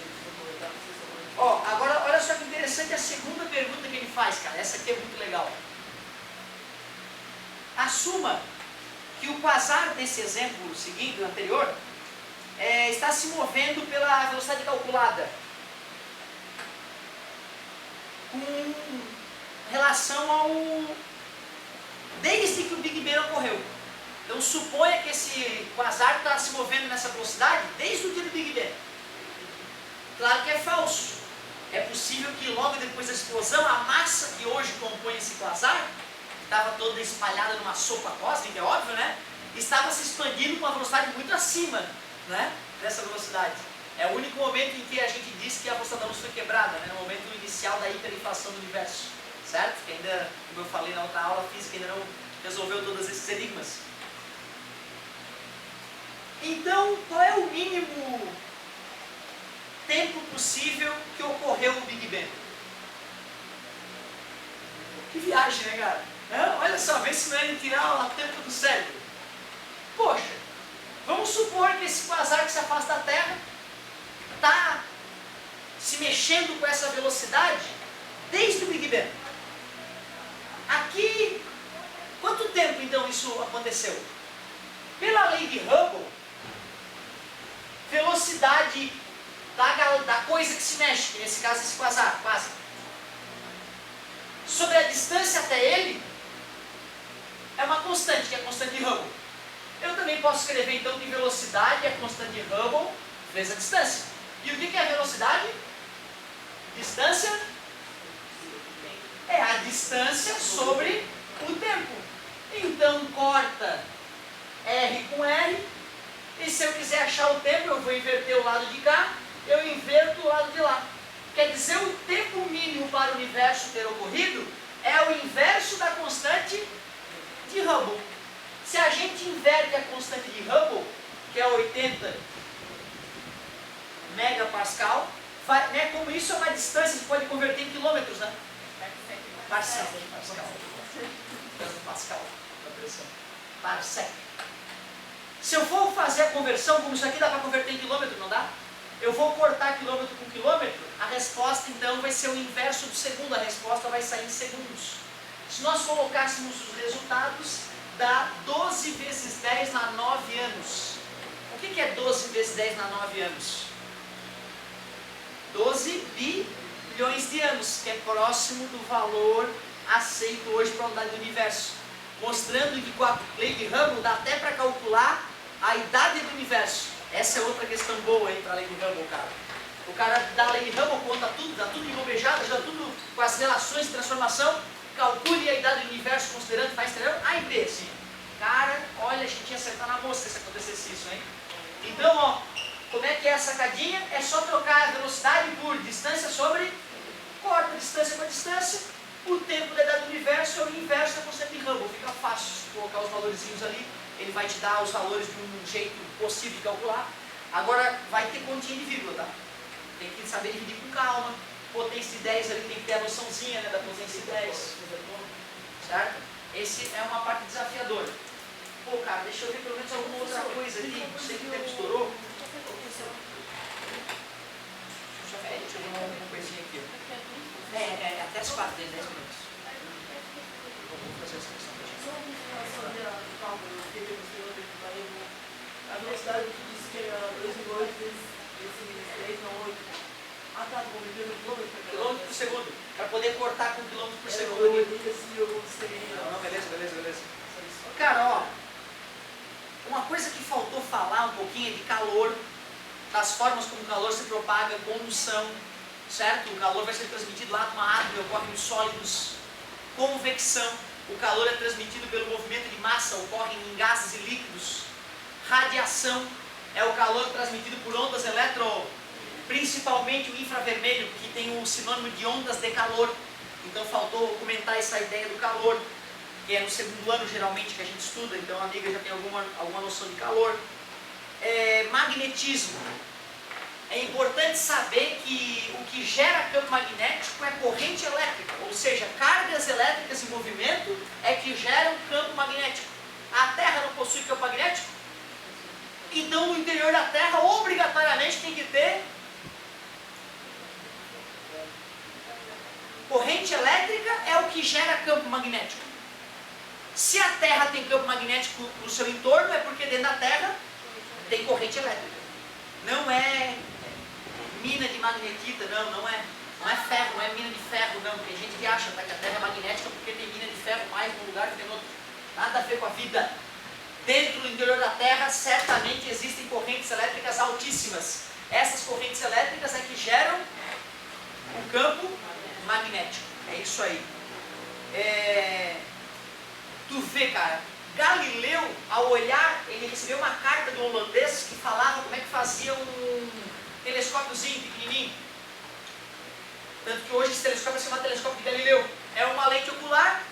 Ó, agora olha só que interessante a segunda pergunta que ele faz, cara. Essa aqui é muito legal. Assuma que o quasar desse exemplo seguinte, o anterior, está se movendo pela velocidade calculada com relação ao... desde que o Big Bang ocorreu. Então suponha que esse quasar está se movendo nessa velocidade desde o dia do Big Bang. Claro que é falso. É possível que logo depois da explosão, a massa que hoje compõe esse quasar, que estava toda espalhada numa sopa cósmica, é óbvio, né? Estava se expandindo com uma velocidade muito acima, né, dessa velocidade. É o único momento em que a gente diz que a velocidade da luz foi quebrada, né, no momento inicial da hiperinflação do universo, certo? Que ainda, como eu falei na outra aula, a física ainda não resolveu todos esses enigmas. Então, qual é o mínimo tempo possível que ocorreu o Big Bang? Que viagem, né, cara? Olha só, vê se não é tirar a tampa do cérebro. Poxa, vamos supor que esse quasar que se afasta da Terra está se mexendo com essa velocidade desde o Big Bang. Aqui, quanto tempo então isso aconteceu? Pela lei de Hubble, velocidade da coisa que se mexe, que nesse caso esse quasar, sobre a distância até ele, é uma constante, que é a constante de Hubble. Eu também posso escrever então que velocidade é a constante de Hubble vezes a distância. E o que é a velocidade? Distância É a distância sobre o tempo. Então corta R com R, e se eu quiser achar o tempo, eu vou inverter o lado de cá, eu inverto o lado de lá. Quer dizer, o tempo mínimo para o universo ter ocorrido é o inverso da constante de Hubble. Se a gente inverte a constante de Hubble, que é 80 megapascal, né, como isso é uma distância, você pode converter em quilômetros, né? Parsec. Pascal, da pressão. Parsec. Se eu for fazer a conversão, como isso aqui dá para converter em quilômetro, não dá? Eu vou cortar quilômetro com quilômetro, a resposta então vai ser o inverso do segundo, a resposta vai sair em segundos. Se nós colocássemos os resultados, dá 12 vezes 10 na 9 anos. O que é 12 vezes 10 na 9 anos? 12 bilhões de anos, que é próximo do valor aceito hoje para a unidade do universo. Mostrando que com a lei de Hubble dá até para calcular a idade do universo. Essa é outra questão boa aí para a lei de Hubble, cara. O cara da lei de Hubble conta tudo, dá tudo enrobejado, dá tudo com as relações de transformação, calcule a idade do universo considerando, faz A e B, assim. Cara, olha, a gente ia acertar na mosca se acontecesse isso, hein? Então, ó, como é que é a sacadinha? É só trocar a velocidade por distância sobre, corta a distância com a distância, o tempo da idade do universo é o inverso da constante de Hubble. Fica fácil colocar os valorzinhos ali, ele vai te dar os valores de um jeito possível de calcular. Agora, vai ter continha de vírgula, tá? Tem que saber dividir com calma. Potência de 10 ali tem que ter a noçãozinha, né, da potência de 10. Certo? Esse é uma parte desafiadora. Pô, cara, deixa eu ver pelo menos alguma outra coisa aqui. Não sei que o tempo estourou. Deixa eu ver uma coisinha aqui. Até as 4, 10 minutos. Eu vou fazer essa questão pra gente.
A velocidade que disse que era 2,8 vezes 3, não 8. Ah, tá, vou medir no
Quilômetro por segundo. Para poder cortar com quilômetro por segundo. Não, beleza. Cara, ó. Uma coisa que faltou falar um pouquinho é de calor. Das formas como o calor se propaga, condução. Certo? O calor vai ser transmitido lá de uma árvore, ocorre nos sólidos. Convecção. O calor é transmitido pelo movimento de massa, ocorre em gases e líquidos. Radiação é o calor transmitido por ondas principalmente o infravermelho, que tem o sinônimo de ondas de calor. Então faltou comentar essa ideia do calor, que é no segundo ano geralmente que a gente estuda, então a amiga já tem alguma noção de calor. Magnetismo. É importante saber que o que gera campo magnético é corrente elétrica, ou seja, cargas elétricas em movimento é que geram campo magnético. A Terra não possui campo magnético? Então no interior da Terra obrigatoriamente tem que ter corrente elétrica, é o que gera campo magnético. Se a Terra tem campo magnético no seu entorno, é porque dentro da Terra tem corrente elétrica. Não é mina de magnetita, não é ferro, não é mina de ferro, não. Tem gente que acha que a Terra é magnética porque tem mina de ferro mais num lugar que tem no outro. Nada a ver com a vida. Dentro do interior da Terra, certamente existem correntes elétricas altíssimas. Essas correntes elétricas é que geram o campo magnético. É isso aí. Tu vê, cara, Galileu, ao olhar, ele recebeu uma carta do holandês que falava como é que fazia um telescópiozinho pequenininho. Tanto que hoje esse telescópio é chamado telescópio de Galileu. É uma lente ocular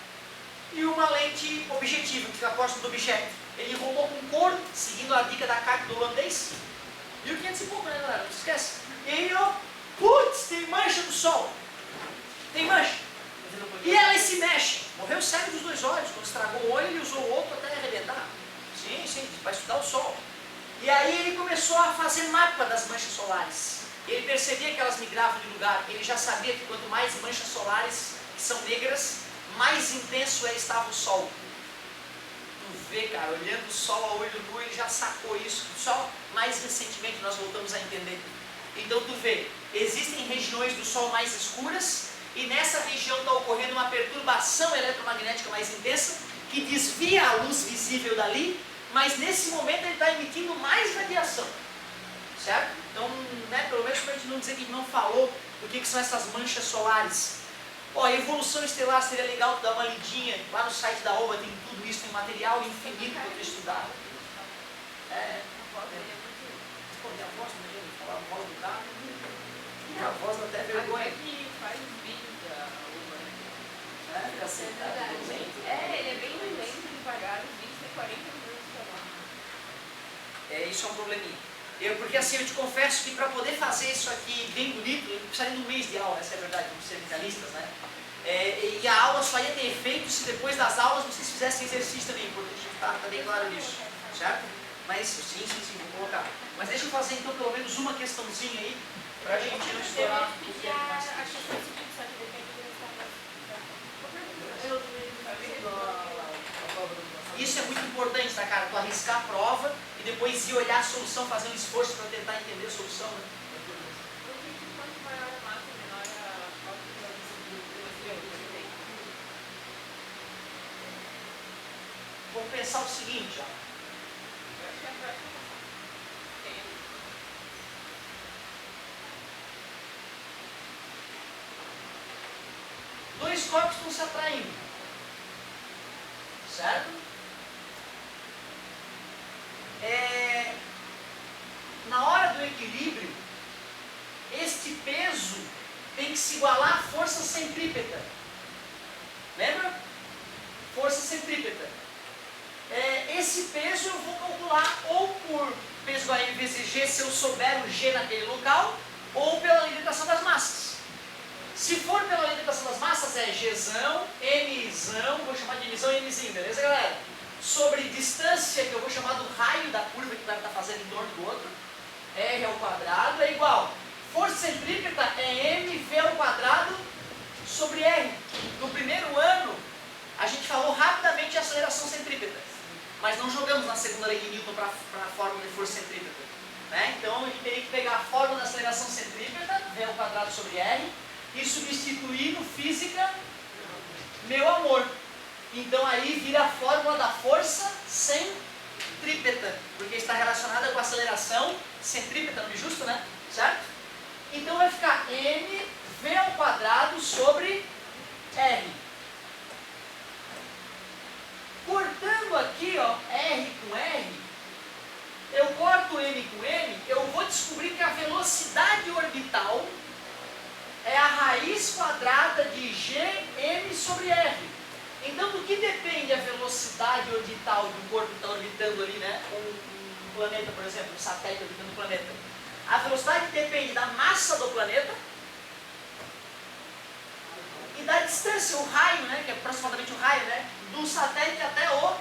e uma lente objetiva, que fica próximo do objeto. Ele enrolou com couro, seguindo a dica da carta do holandês. 1500 e pouco, né, galera? Não se esquece. E aí, ó, putz, tem mancha do sol. Tem mancha. E ela se mexe. Morreu cego dos dois olhos. Quando estragou o olho, ele usou o outro até arrebentar. Sim, vai estudar o sol. E aí ele começou a fazer mapa das manchas solares. Ele percebia que elas migravam de lugar. Ele já sabia que quanto mais manchas solares, que são negras, mais intenso estava o sol. Tu vê, cara, olhando o sol a olho nu, ele já sacou isso. Só mais recentemente nós voltamos a entender. Então tu vê, existem regiões do sol mais escuras, e nessa região está ocorrendo uma perturbação eletromagnética mais intensa, que desvia a luz visível dali, mas nesse momento ele está emitindo mais radiação. Certo? Então, né, pelo menos para a gente não dizer que a gente não falou do que são essas manchas solares. Ó, evolução estelar seria legal dar uma lidinha. Lá no site da OBA tem tudo isso, tem material infinito para tu estudar. É. Pô, minha voz, imagina, falar a voz do carro. Minha voz dá até vergonha.
que faz os vídeos da UBA, né?
É, fica sentado lento.
Ele é bem lento, devagar, os vídeos tem 40 minutos pra lá.
Isso é um probleminha. Porque assim, eu te confesso que para poder fazer isso aqui bem bonito, eu precisaria de um mês de aula, essa é a verdade, vamos ser vitalistas, né? E a aula só ia ter efeito se depois das aulas vocês fizessem exercício também, importante estar bem claro nisso, certo? Mas sim, vou colocar. Mas deixa eu fazer então pelo menos uma questãozinha aí, pra gente não estourar o tempo mais. Isso é muito importante, tá, cara? Tu arriscar a prova e depois ir olhar a solução, fazer um esforço para tentar entender a solução, né?
Quanto maior a massa, menor a altura.
Vamos pensar o seguinte, ó.
Eu acho que é a próxima.
Dois corpos estão se atraindo, certo? Na hora do equilíbrio, este peso tem que se igualar à força centrípeta. Lembra? Força centrípeta. Esse peso eu vou calcular ou por peso igual a M vezes G, se eu souber o G naquele local, ou pela lei da atração das massas. Se for pela lei da atração das massas, é Gzão, Mzão, vou chamar de Mzão e Mzinho, beleza, galera? Sobre distância, que eu vou chamar do raio da curva que vai estar fazendo em torno do outro, R ao quadrado é igual. Força centrípeta é mv ao quadrado sobre R. No primeiro ano, a gente falou rapidamente de aceleração centrípeta, mas não jogamos na segunda lei de Newton para a fórmula de força centrípeta. Né? Então, a gente teria que pegar a fórmula da aceleração centrípeta, V ao quadrado sobre R, e substituir no física, meu amor. Então aí vira a fórmula da força centrípeta, porque está relacionada com a aceleração centrípeta, não é justo, né? Certo? Então vai ficar mv ao quadrado sobre R. Cortando aqui, ó, R com R, eu corto M com M, eu vou descobrir que a velocidade orbital é a raiz quadrada de Gm sobre R. Então, do que depende a velocidade orbital de um corpo que está orbitando ali, né? Um planeta, por exemplo, um satélite orbitando o planeta. A velocidade depende da massa do planeta e da distância, o raio, né? Que é aproximadamente o raio, né? Do satélite até o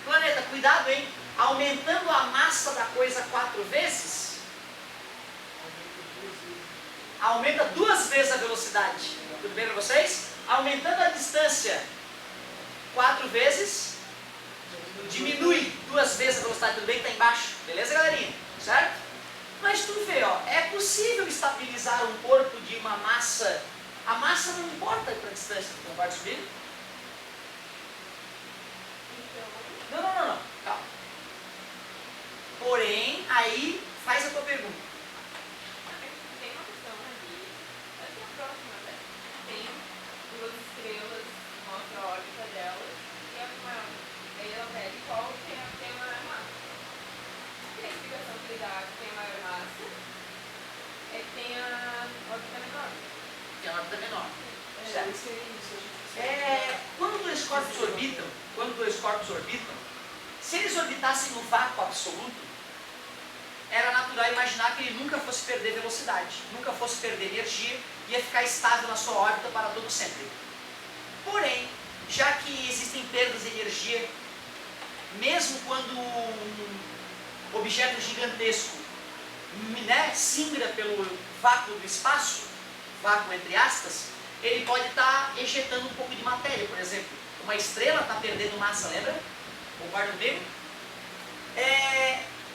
planeta. Cuidado, hein? Aumentando a massa da coisa 4 vezes, aumenta 2 vezes a velocidade. Tudo bem para vocês? Aumentando a distância 4 vezes, diminui 2 vezes a velocidade. Tudo bem que está embaixo? Beleza, galerinha? Certo? Mas tu vê, ó, é possível estabilizar um corpo de uma massa. A massa não importa para a distância. Tu concorda comigo? Não. Calma. Porém, aí faz a tua pergunta.
Tem uma questão ali, acho que é a próxima, né? Tem 2 estrelas, mostra a órbita delas, e a maior. Aí ela pede qual tem a maior massa. E a explicação que ele dá que tem a maior massa é que tem a órbita menor.
Tem a órbita menor.
Certo?
Quando dois corpos orbitam, se eles orbitassem no vácuo absoluto, era natural imaginar que ele nunca fosse perder velocidade, nunca fosse perder energia, ia ficar estável na sua órbita para todo sempre. Porém, já que existem perdas de energia, mesmo quando um objeto gigantesco, né, singra pelo vácuo do espaço, vácuo entre aspas, ele pode estar ejetando um pouco de matéria, por exemplo. Uma estrela está perdendo massa, lembra? Concorda comigo?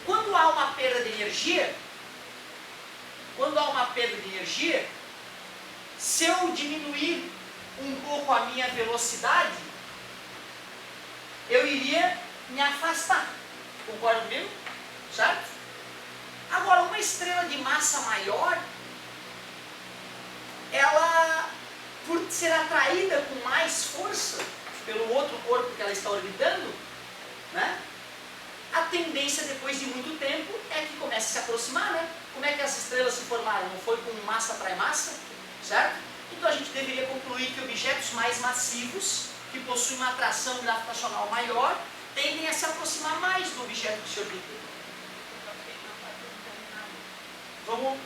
Quando há uma perda de energia, se eu diminuir um pouco a minha velocidade, eu iria me afastar. Concorda comigo? Certo? Agora, uma estrela de massa maior, ela, por ser atraída com mais força pelo outro corpo que ela está orbitando, né? A tendência depois de muito tempo é que comece a se aproximar, né? Como é que as estrelas se formaram? Não foi com massa atrai massa, certo? Então a gente deveria concluir que objetos mais massivos, que possuem uma atração gravitacional maior, tendem a se aproximar mais do objeto que se orbita. Vamos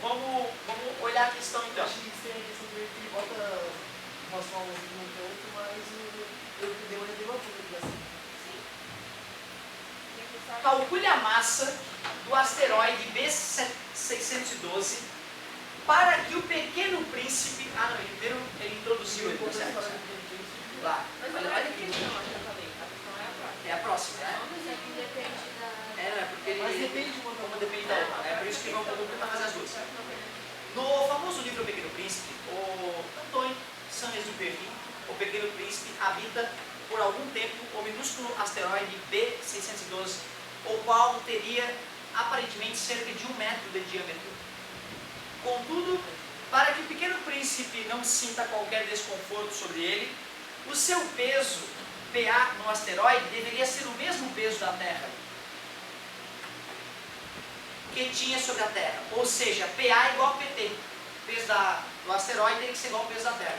olhar a questão então.
Acho que tem a questão de que bota umas formas de um que outro, mas eu dei uma negativa assim.
Calcule a massa do asteroide B612 para que o Pequeno Príncipe... Ah, não, primeiro ele introduziu ele, tá certo? Lá.
Mas
Olha,
não é
olha
a
aqui.
questão, eu já falei. A questão é a próxima.
É a próxima, né?
Isso aqui depende da...
É, não, é porque
Mas
ele...
depende de uma
depende da outra. É por isso que vamos tentar fazer as duas. No famoso livro O Pequeno Príncipe, o Antoine Saint-Exupéry, o Pequeno Príncipe, habita por algum tempo o minúsculo asteroide B612, o qual teria aparentemente cerca de 1 metro de diâmetro. Contudo, para que o Pequeno Príncipe não sinta qualquer desconforto sobre ele, o seu peso, PA, no asteroide deveria ser o mesmo peso da Terra que tinha sobre a Terra, ou seja, PA igual a PT. O peso do asteroide tem que ser igual ao peso da Terra,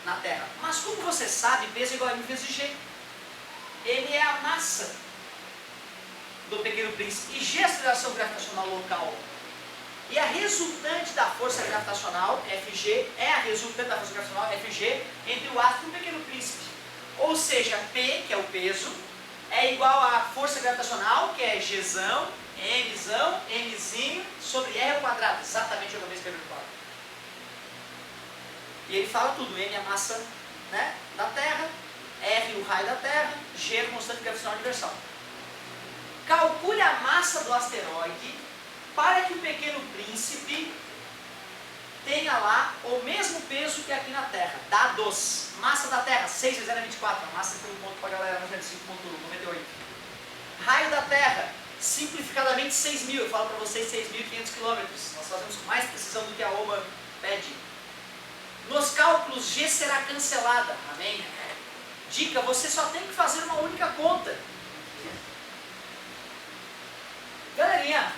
na Terra. Mas como você sabe, peso é igual a M vezes G. Ele é a massa do Pequeno Príncipe, e G é a aceleração gravitacional local. E a resultante da força gravitacional, FG, é a resultante da força gravitacional, FG, entre o astro e o Pequeno Príncipe. Ou seja, P, que é o peso, é igual à força gravitacional, que é Gzão, Mzão, Mzinho, sobre R ao quadrado. Exatamente o que eu acabei de escrever no quadro. E ele fala tudo. M é a massa, né, da Terra, R o raio da Terra, G é a constante gravitacional universal. Calcule a massa do asteroide para que o Pequeno Príncipe tenha lá o mesmo peso que aqui na Terra. Dados. Massa da Terra, 6 vezes 0,24. A massa que eu conto para a galera, 5,98. Raio da Terra, simplificadamente 6.000. Eu falo para vocês 6.500 quilômetros. Nós fazemos com mais precisão do que a OMA pede. Nos cálculos, G será cancelada. Amém? Dica, você só tem que fazer uma única conta. Galerinha,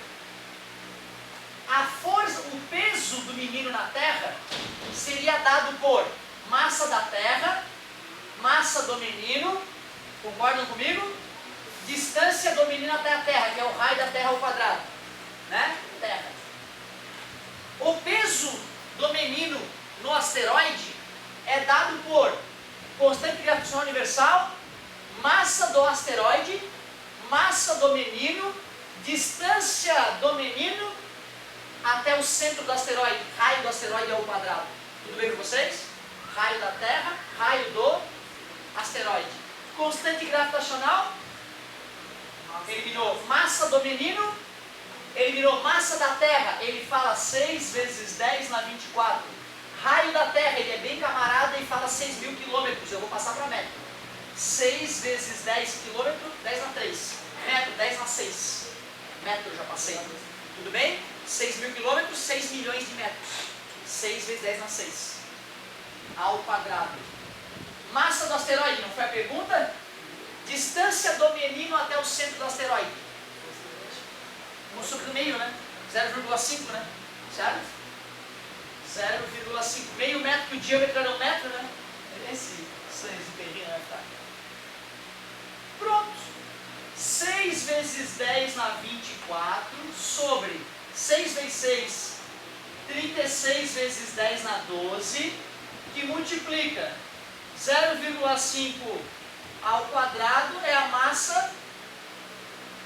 a força, o peso do menino na Terra seria dado por massa da Terra, massa do menino, concordam comigo? Distância do menino até a Terra, que é o raio da Terra ao quadrado, né? Terra. O peso do menino no asteroide é dado por constante gravitacional universal, massa do asteroide, massa do menino, distância do menino até o centro do asteroide, raio do asteroide ao quadrado. Tudo bem com vocês? Raio da Terra, raio do asteroide. Constante gravitacional, eliminou massa do menino, eliminou massa da Terra, ele fala 6 vezes 10 na 24. Raio da Terra, ele é bem camarada e fala 6.000 quilômetros, eu vou passar para metro. 6 vezes 10 quilômetros, 10 na 3. Metro, 10 na 6. Metro eu já passei. Tudo bem? 6.000 quilômetros, 6 milhões de metros. 6 vezes 10 na 6. Ao quadrado. Massa do asteroide, não foi a pergunta? Distância do menino até o centro do asteroide. Um sobre meio, né? 0,5, né? Certo? 0,5. Meio metro, que o diâmetro era 1 metro, né? Esse Saint-Exupéry, né? Tá. Pronto. 6 vezes 10 na 24 sobre 6 vezes 6, 36 vezes 10 na 12, que multiplica 0,5 ao quadrado é a massa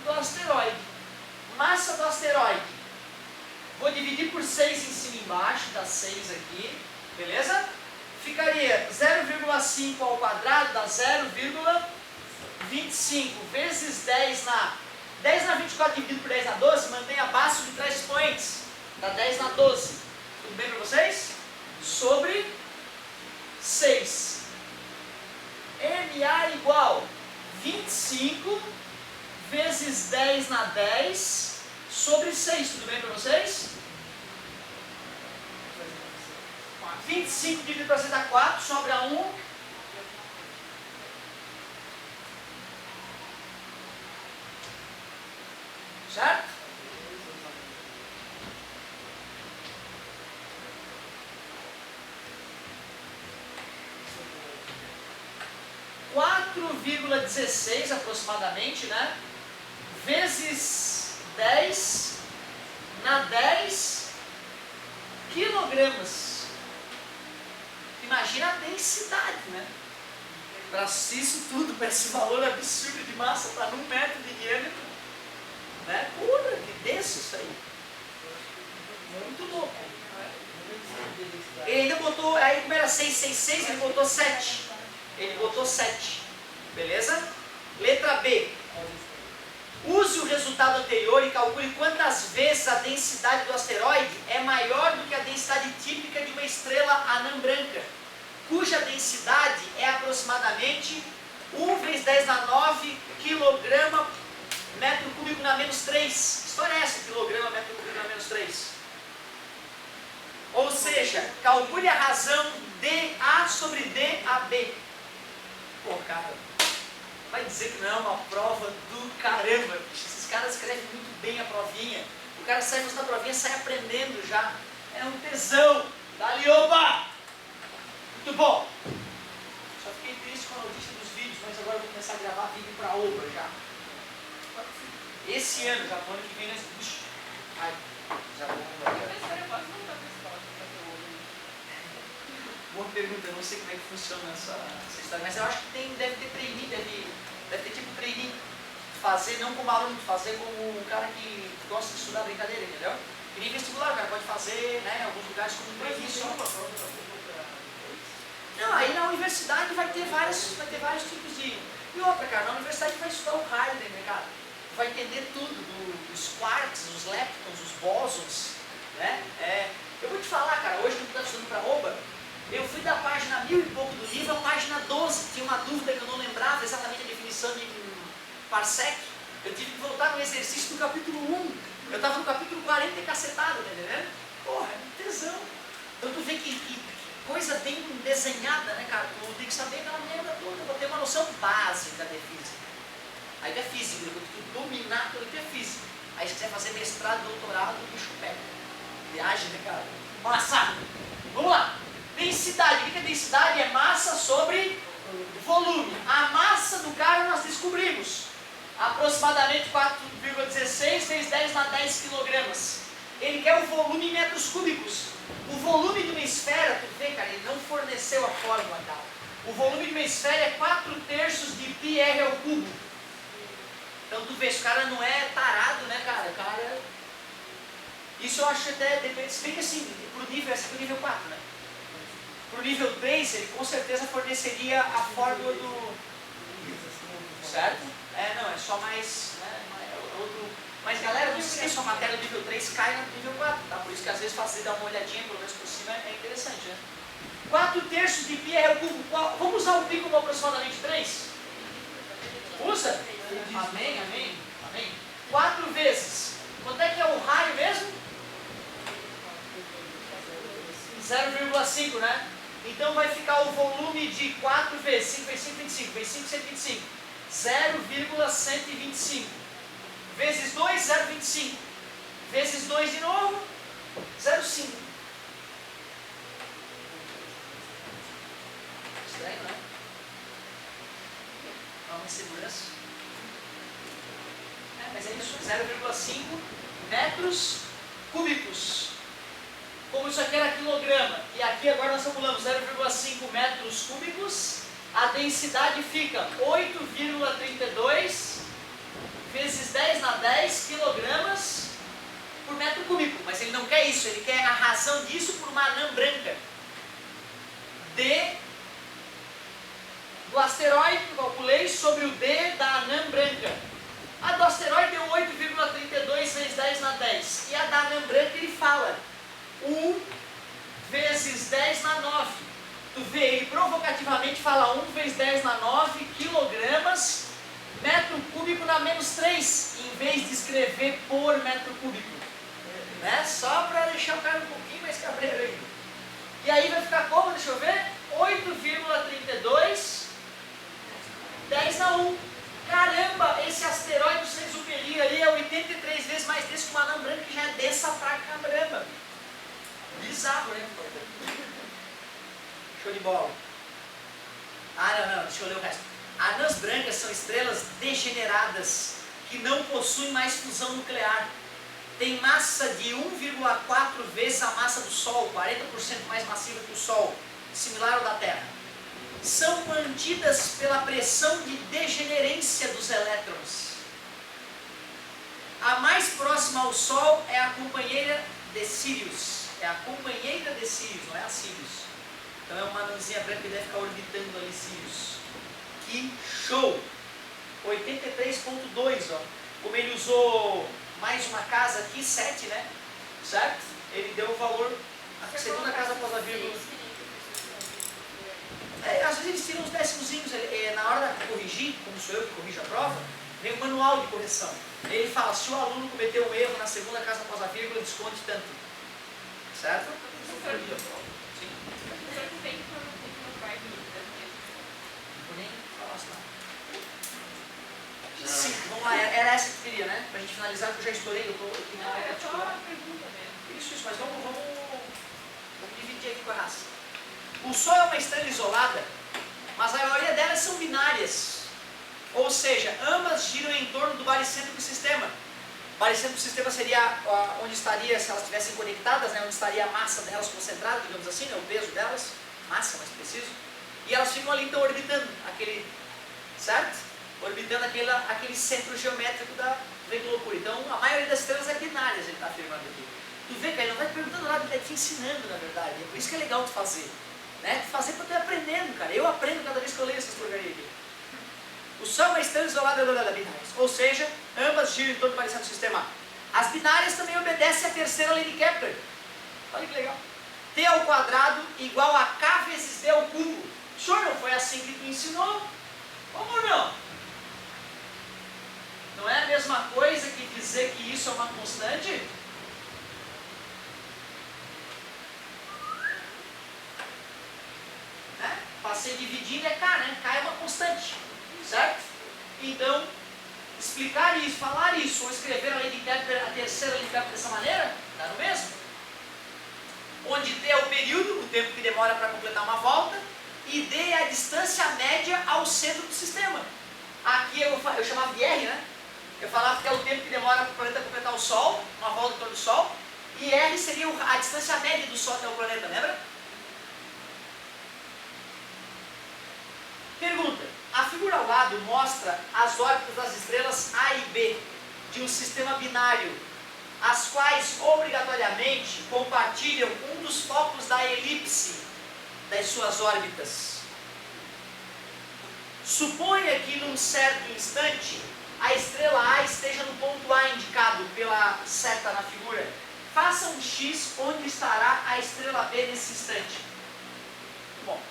do asteroide. Massa do asteroide. Vou dividir por 6 em cima e embaixo, dá 6 aqui, beleza? Ficaria 0,5 ao quadrado, dá 0,25 vezes 10 na 24 dividido por 10 na 12, mantém abaixo de 3 expoentes, dá 10 na 12. Tudo bem para vocês? Sobre 6. MA igual 25 vezes 10 na 10 sobre 6. Tudo bem para vocês? 4. 25 dividido para 6 dá 4, sobra 1. Certo? (4,16 aproximadamente, né? Vezes 10 na 10 quilogramas. Imagina a densidade, né? Para isso tudo, para esse valor absurdo de massa, para 1 metro de diâmetro, né? Pura, que denso isso aí. Muito louco. Ele ainda botou, aí como era 666, ele botou 7. Ele botou 7. Beleza? Letra B. Use o resultado anterior e calcule quantas vezes a densidade do asteroide é maior do que a densidade típica de uma estrela anã branca, cuja densidade é aproximadamente 1 vezes 10 na 9 quilograma metro cúbico na menos 3. Que história é essa, quilograma metro cúbico na menos 3? Ou seja, calcule a razão dA sobre DAB. Pô, cara, vai dizer que não é uma prova do caramba. Esses caras escrevem muito bem a provinha. O cara sai na provinha, sai aprendendo já. É um tesão. Dali, opa! Muito bom. Só fiquei triste com a notícia dos vídeos, mas agora eu vou começar a gravar vídeo para obra já. Esse ano, já no ano que vem, nós... Ai, já vou Boa pergunta, eu não sei como é que funciona essa história, mas eu acho que deve ter trainee, deve ter tipo trainee, fazer não como aluno, fazer como um cara que gosta de estudar brincadeira, entendeu? Que nem vestibular, o cara pode fazer, né, em alguns lugares como trainee só. Não, aí na universidade vai ter vários tipos de... E outra, cara, na universidade vai estudar o Heidegger, né, cara? Vai entender tudo, dos quarks, os leptons, os bósons, né? Eu vou te falar, cara, hoje que eu estou estudando para OBA, eu fui da página 1000 e pouco do livro à página 12, tinha uma dúvida que eu não lembrava exatamente a definição de parsec. Eu tive que voltar no exercício do capítulo 1. Eu estava no capítulo 40 e cacetado, tá entendendo? Porra, é um tesão. Então tu vê que coisa bem desenhada, né, cara? Tu tem que saber aquela merda toda, para ter uma noção básica de física. Aí tu é física, depois tu dominar tudo que é física. Aí se quiser fazer mestrado, doutorado, o bicho pega. Viagem, né, cara? Massa! Vamos lá! Densidade. O que é densidade? É massa sobre volume. A massa do cara nós descobrimos. Aproximadamente 4,16 vezes 10 na 10 quilogramas. Ele quer o volume em metros cúbicos. O volume de uma esfera, tu vê, cara, ele não forneceu a fórmula, cara. O volume de uma esfera é 4/3 de πr ao cubo. Então tu vê, esse cara não é tarado, né, cara? O cara... Isso eu acho até, depende, se bem que assim, pro nível, esse é pro nível 4, né? Pro nível 3, ele com certeza forneceria a fórmula do... Certo? Não, é só mais, né, outro... Mas galera, não se esqueça, a matéria do nível 3 cai no nível 4, tá? Por isso que às vezes fazer dar uma olhadinha, pelo menos por cima, é interessante, né? 4/3 de πr ao cubo. Vamos usar o pi como aproximadamente 3? Usa? Amém, amém, amém. 4 vezes. Quanto é que é o raio mesmo? 0,5, né? Então vai ficar o volume de 4 vezes 5 vezes 5, 25, vezes 5, 125. 0,125. Vezes 2, 0,25. Vezes 2 de novo, 0,5. Estranho, né? Dá uma insegurança. Mas é isso, 0,5 metros cúbicos. Como isso aqui era quilograma, e aqui agora nós calculamos 0,5 metros cúbicos, a densidade fica 8,32 vezes 10 na 10 quilogramas por metro cúbico. Mas ele não quer isso, ele quer a razão disso por uma anã branca. D do asteroide, que eu calculei, sobre o D da anã branca. A do asteroide deu 8,32 vezes 10 na 10. E a da anã branca ele fala 1 vezes 10 na 9. Tu vê, ele provocativamente fala 1 vezes 10 na 9 quilogramas metro cúbico na menos 3, em vez de escrever por metro cúbico. Né? Só para deixar o cara um pouquinho mais cabreiro aí. E aí vai ficar como? Deixa eu ver. 8,32, 10/1. Caramba, esse asteroide do Saint-Exupéry aí é 83 vezes mais denso que uma anã branca, que já é densa pra caramba. Bizarro, né? Show de bola. Não, deixa eu ler o resto. Anãs brancas são estrelas degeneradas que não possuem mais fusão nuclear. Tem massa de 1,4 vezes a massa do Sol, 40% mais massiva que o Sol, similar ao da Terra. São mantidas pela pressão de degenerência dos elétrons. A mais próxima ao Sol é a companheira de Sirius. É a companheira de Sirius, não é a Sirius. Então é uma anãzinha branca que deve ficar orbitando ali Sirius. Que show! 83,2, ó. Como ele usou mais uma casa aqui, 7, né? Certo? Ele deu o valor, a segunda casa após a vírgula. Às vezes eles tiram uns décimozinhos, na hora de corrigir, como sou eu que corrijo a prova, vem um manual de correção. Ele fala, se o aluno cometeu um erro na segunda casa após a vírgula, desconte tanto. Certo? Sim. Não vou nem falar assim, não. Sim, vamos lá, era essa que eu queria, né? Pra gente finalizar, que eu já estourei, eu tô aqui na área de estourar. Isso, mas vamos dividir aqui com a raça. O Sol é uma estrela isolada, mas a maioria delas são binárias. Ou seja, ambas giram em torno do baricentro do sistema. O baricentro do sistema seria onde estaria, se elas estivessem conectadas, né, onde estaria a massa delas concentrada, digamos assim, né, o peso delas, massa mais preciso. E elas ficam ali então orbitando aquele, certo? Orbitando aquele centro geométrico da loucura. Então a maioria das estrelas é binárias, ele está afirmando aqui. Tu vê, cara, ele não vai te perguntando nada, ele está te ensinando, na verdade. É por isso que é legal de fazer. Né? De fazer para tu ir aprendendo, cara. Eu aprendo cada vez que eu leio essas porcarias aqui. O Sol é uma estrela isolada binárias. Ou seja, ambas giram em torno do baricentro do sistema. As binárias também obedecem à terceira lei de Kepler. Olha que legal. T ao quadrado igual a K vezes D ao cubo. Senhor, não foi assim que tu ensinou? Como não? Não é a mesma coisa que dizer que isso é uma constante? Passei dividindo é K, né? K é uma constante, certo? Então, explicar isso, falar isso, ou escrever a lei de Kepler, a terceira lei de Kepler dessa maneira, dá no mesmo. Onde D é o período, o tempo que demora para completar uma volta, e D é a distância média ao centro do sistema. Aqui eu chamava de R, né? Eu falava que é o tempo que demora para o planeta completar o Sol, uma volta em torno do Sol, e R seria a distância média do Sol até o planeta, lembra? Pergunta, a figura ao lado mostra as órbitas das estrelas A e B de um sistema binário, as quais obrigatoriamente compartilham um dos focos da elipse das suas órbitas. Suponha que num certo instante a estrela A esteja no ponto A indicado pela seta na figura. Faça um X onde estará a estrela B nesse instante. Bom.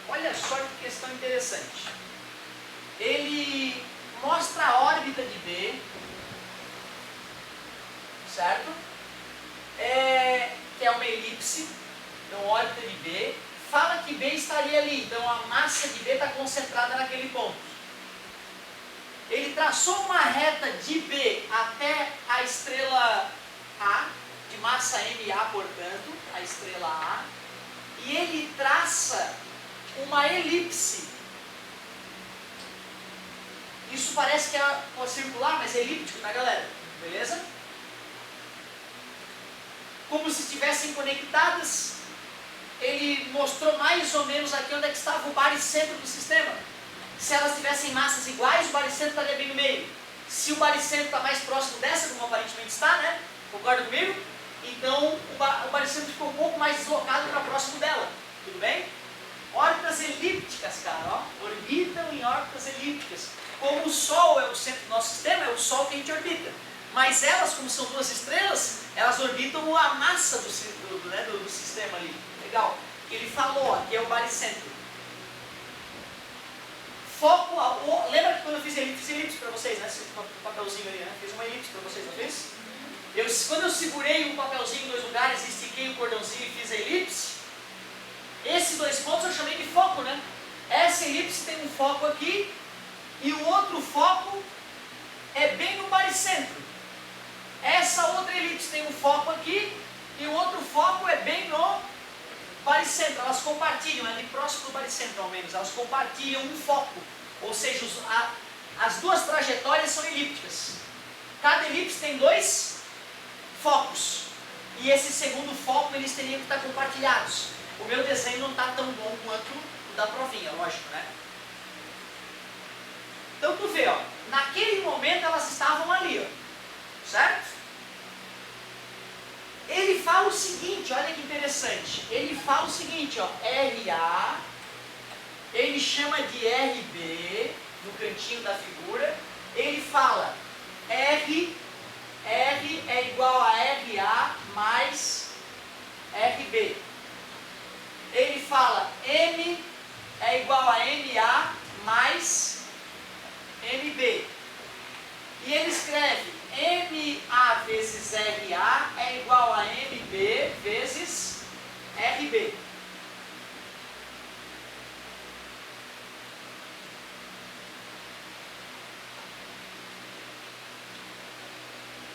Olha só que questão interessante. Ele mostra a órbita de B, certo? Que é uma elipse, então órbita de B. Fala que B estaria ali, então a massa de B está concentrada naquele ponto. Ele traçou uma reta de B até a estrela A, de massa MA, portanto, a estrela A, e ele traça uma elipse. Isso parece que é circular, mas é elíptico, tá, galera? Beleza? Como se estivessem conectadas. Ele mostrou mais ou menos aqui onde é que estava o baricentro do sistema. Se elas tivessem massas iguais, o baricentro estaria bem no meio. Se o baricentro está mais próximo dessa, como aparentemente está, né? Concorda comigo? Então o baricentro ficou um pouco mais deslocado para próximo dela. Tudo bem? Órbitas elípticas, cara, ó. Orbitam em órbitas elípticas. Como o Sol é o centro do nosso sistema, é o Sol que a gente orbita. Mas elas, como são duas estrelas, elas orbitam a massa do sistema ali. Legal. Ele falou, aqui é o baricentro. foco, lembra que quando eu fiz elipse para vocês, né? Esse papelzinho aí, né? Fiz uma elipse para vocês, não fiz? Quando eu segurei um papelzinho em 2 lugares, estiquei o cordãozinho e fiz a elipse, esses 2 pontos eu chamei de foco, né? Essa elipse tem um foco aqui e o outro foco é bem no baricentro. Essa outra elipse tem um foco aqui e o outro foco é bem no baricentro. Elas compartilham, é ali próximo do baricentro ao menos, elas compartilham um foco. Ou seja, as 2 trajetórias são elípticas. Cada elipse tem 2 focos. E esse segundo foco eles teriam que estar compartilhados. O meu desenho não está tão bom quanto o da provinha, lógico, né? Então tu vê, ó, naquele momento elas estavam ali, ó, certo? Ele fala o seguinte, olha que interessante, ele fala o seguinte, ó, RA, ele chama de RB, no cantinho da figura, ele fala R é igual a RA mais RB. Ele fala M é igual a MA mais MB. E ele escreve MA vezes RA é igual a MB vezes RB.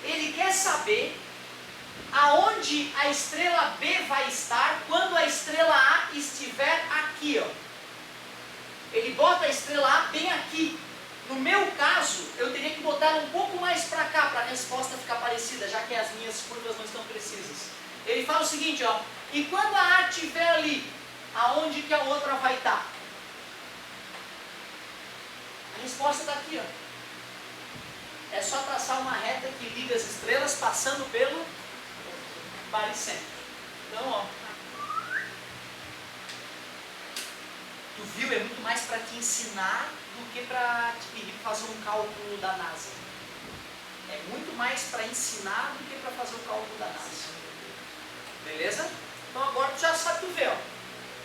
Ele quer saber aonde a estrela B vai estar quando a estrela A estiver aqui, ó. Ele bota a estrela A bem aqui. No meu caso, eu teria que botar ela um pouco mais para cá, para a resposta ficar parecida, já que as minhas curvas não estão precisas. Ele fala o seguinte, ó, e quando a A estiver ali, aonde que a outra vai estar? A resposta está aqui, ó. É só traçar uma reta que liga as estrelas passando pelo baricentro. Então, ó, tu viu, é muito mais para te ensinar do que para te pedir para fazer um cálculo da NASA. É muito mais para ensinar do que para fazer o cálculo da NASA. Beleza? Então agora tu já sabe, tu vê, ó.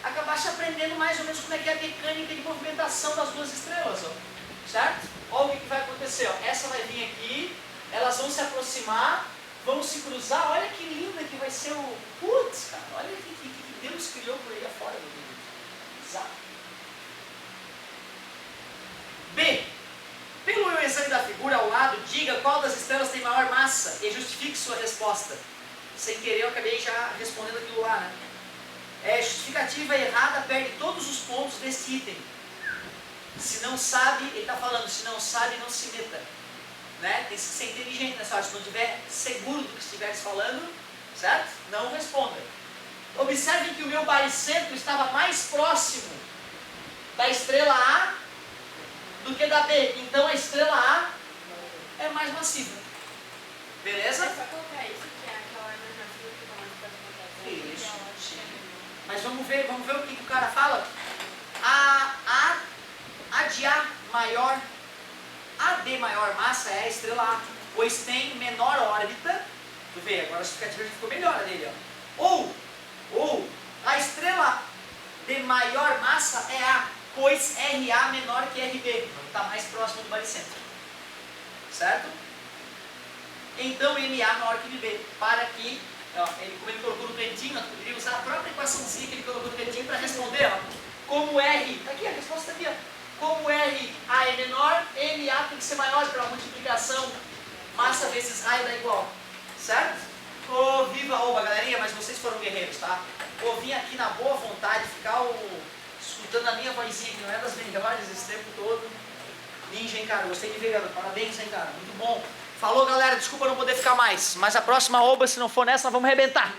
Acabaste aprendendo mais ou menos como é que é a mecânica de movimentação das 2 estrelas, ó. Certo? Olha o que vai acontecer, ó. Essa vai vir aqui, elas vão se aproximar, vão se cruzar. Olha que linda que vai ser o... Putz, cara, olha que Deus criou por aí afora, meu Deus. Exato. B. Pelo exame da figura ao lado, diga qual das estrelas tem maior massa e justifique sua resposta. Sem querer, eu acabei já respondendo aquilo lá, né? Justificativa errada perde todos os pontos desse item. Se não sabe, ele está falando, se não sabe, não se meta. Né? Tem que ser inteligente nessa hora. Se não estiver seguro do que estiveres falando, certo? Não responda. Observe que o meu baricentro estava mais próximo da estrela A do que da B. Então a estrela A é mais massiva. Beleza?
É só colocar isso, que é aquela narrativa que vai mais próxima da
Isso, sim. Mas vamos ver o que o cara fala. A de A maior, a de maior massa é a estrela A, pois tem menor órbita. Tu vê, agora a justificativa já ficou melhor a dele, ó. Ou a estrela de maior massa é A, pois RA menor que RB, está mais próximo do baricentro. Certo? Então MA maior que MB, para que, ó, como ele colocou no cantinho, eu poderia usar a própria equaçãozinha que ele colocou no cantinho para responder, ó. Como R, está aqui, a resposta está aqui, ó. Como RA é menor, MA tem que ser maior pela multiplicação, massa vezes raio dá igual. Certo? Ô, viva oba, galerinha, mas vocês foram guerreiros, tá? Eu vim aqui na boa vontade, ficar escutando a minha vozinha, que não é das melhores esse tempo todo. Ninja, hein, cara? Gostei de ver, garoto. Parabéns, hein, cara? Muito bom. Falou, galera. Desculpa não poder ficar mais. Mas a próxima oba, se não for nessa, nós vamos arrebentar.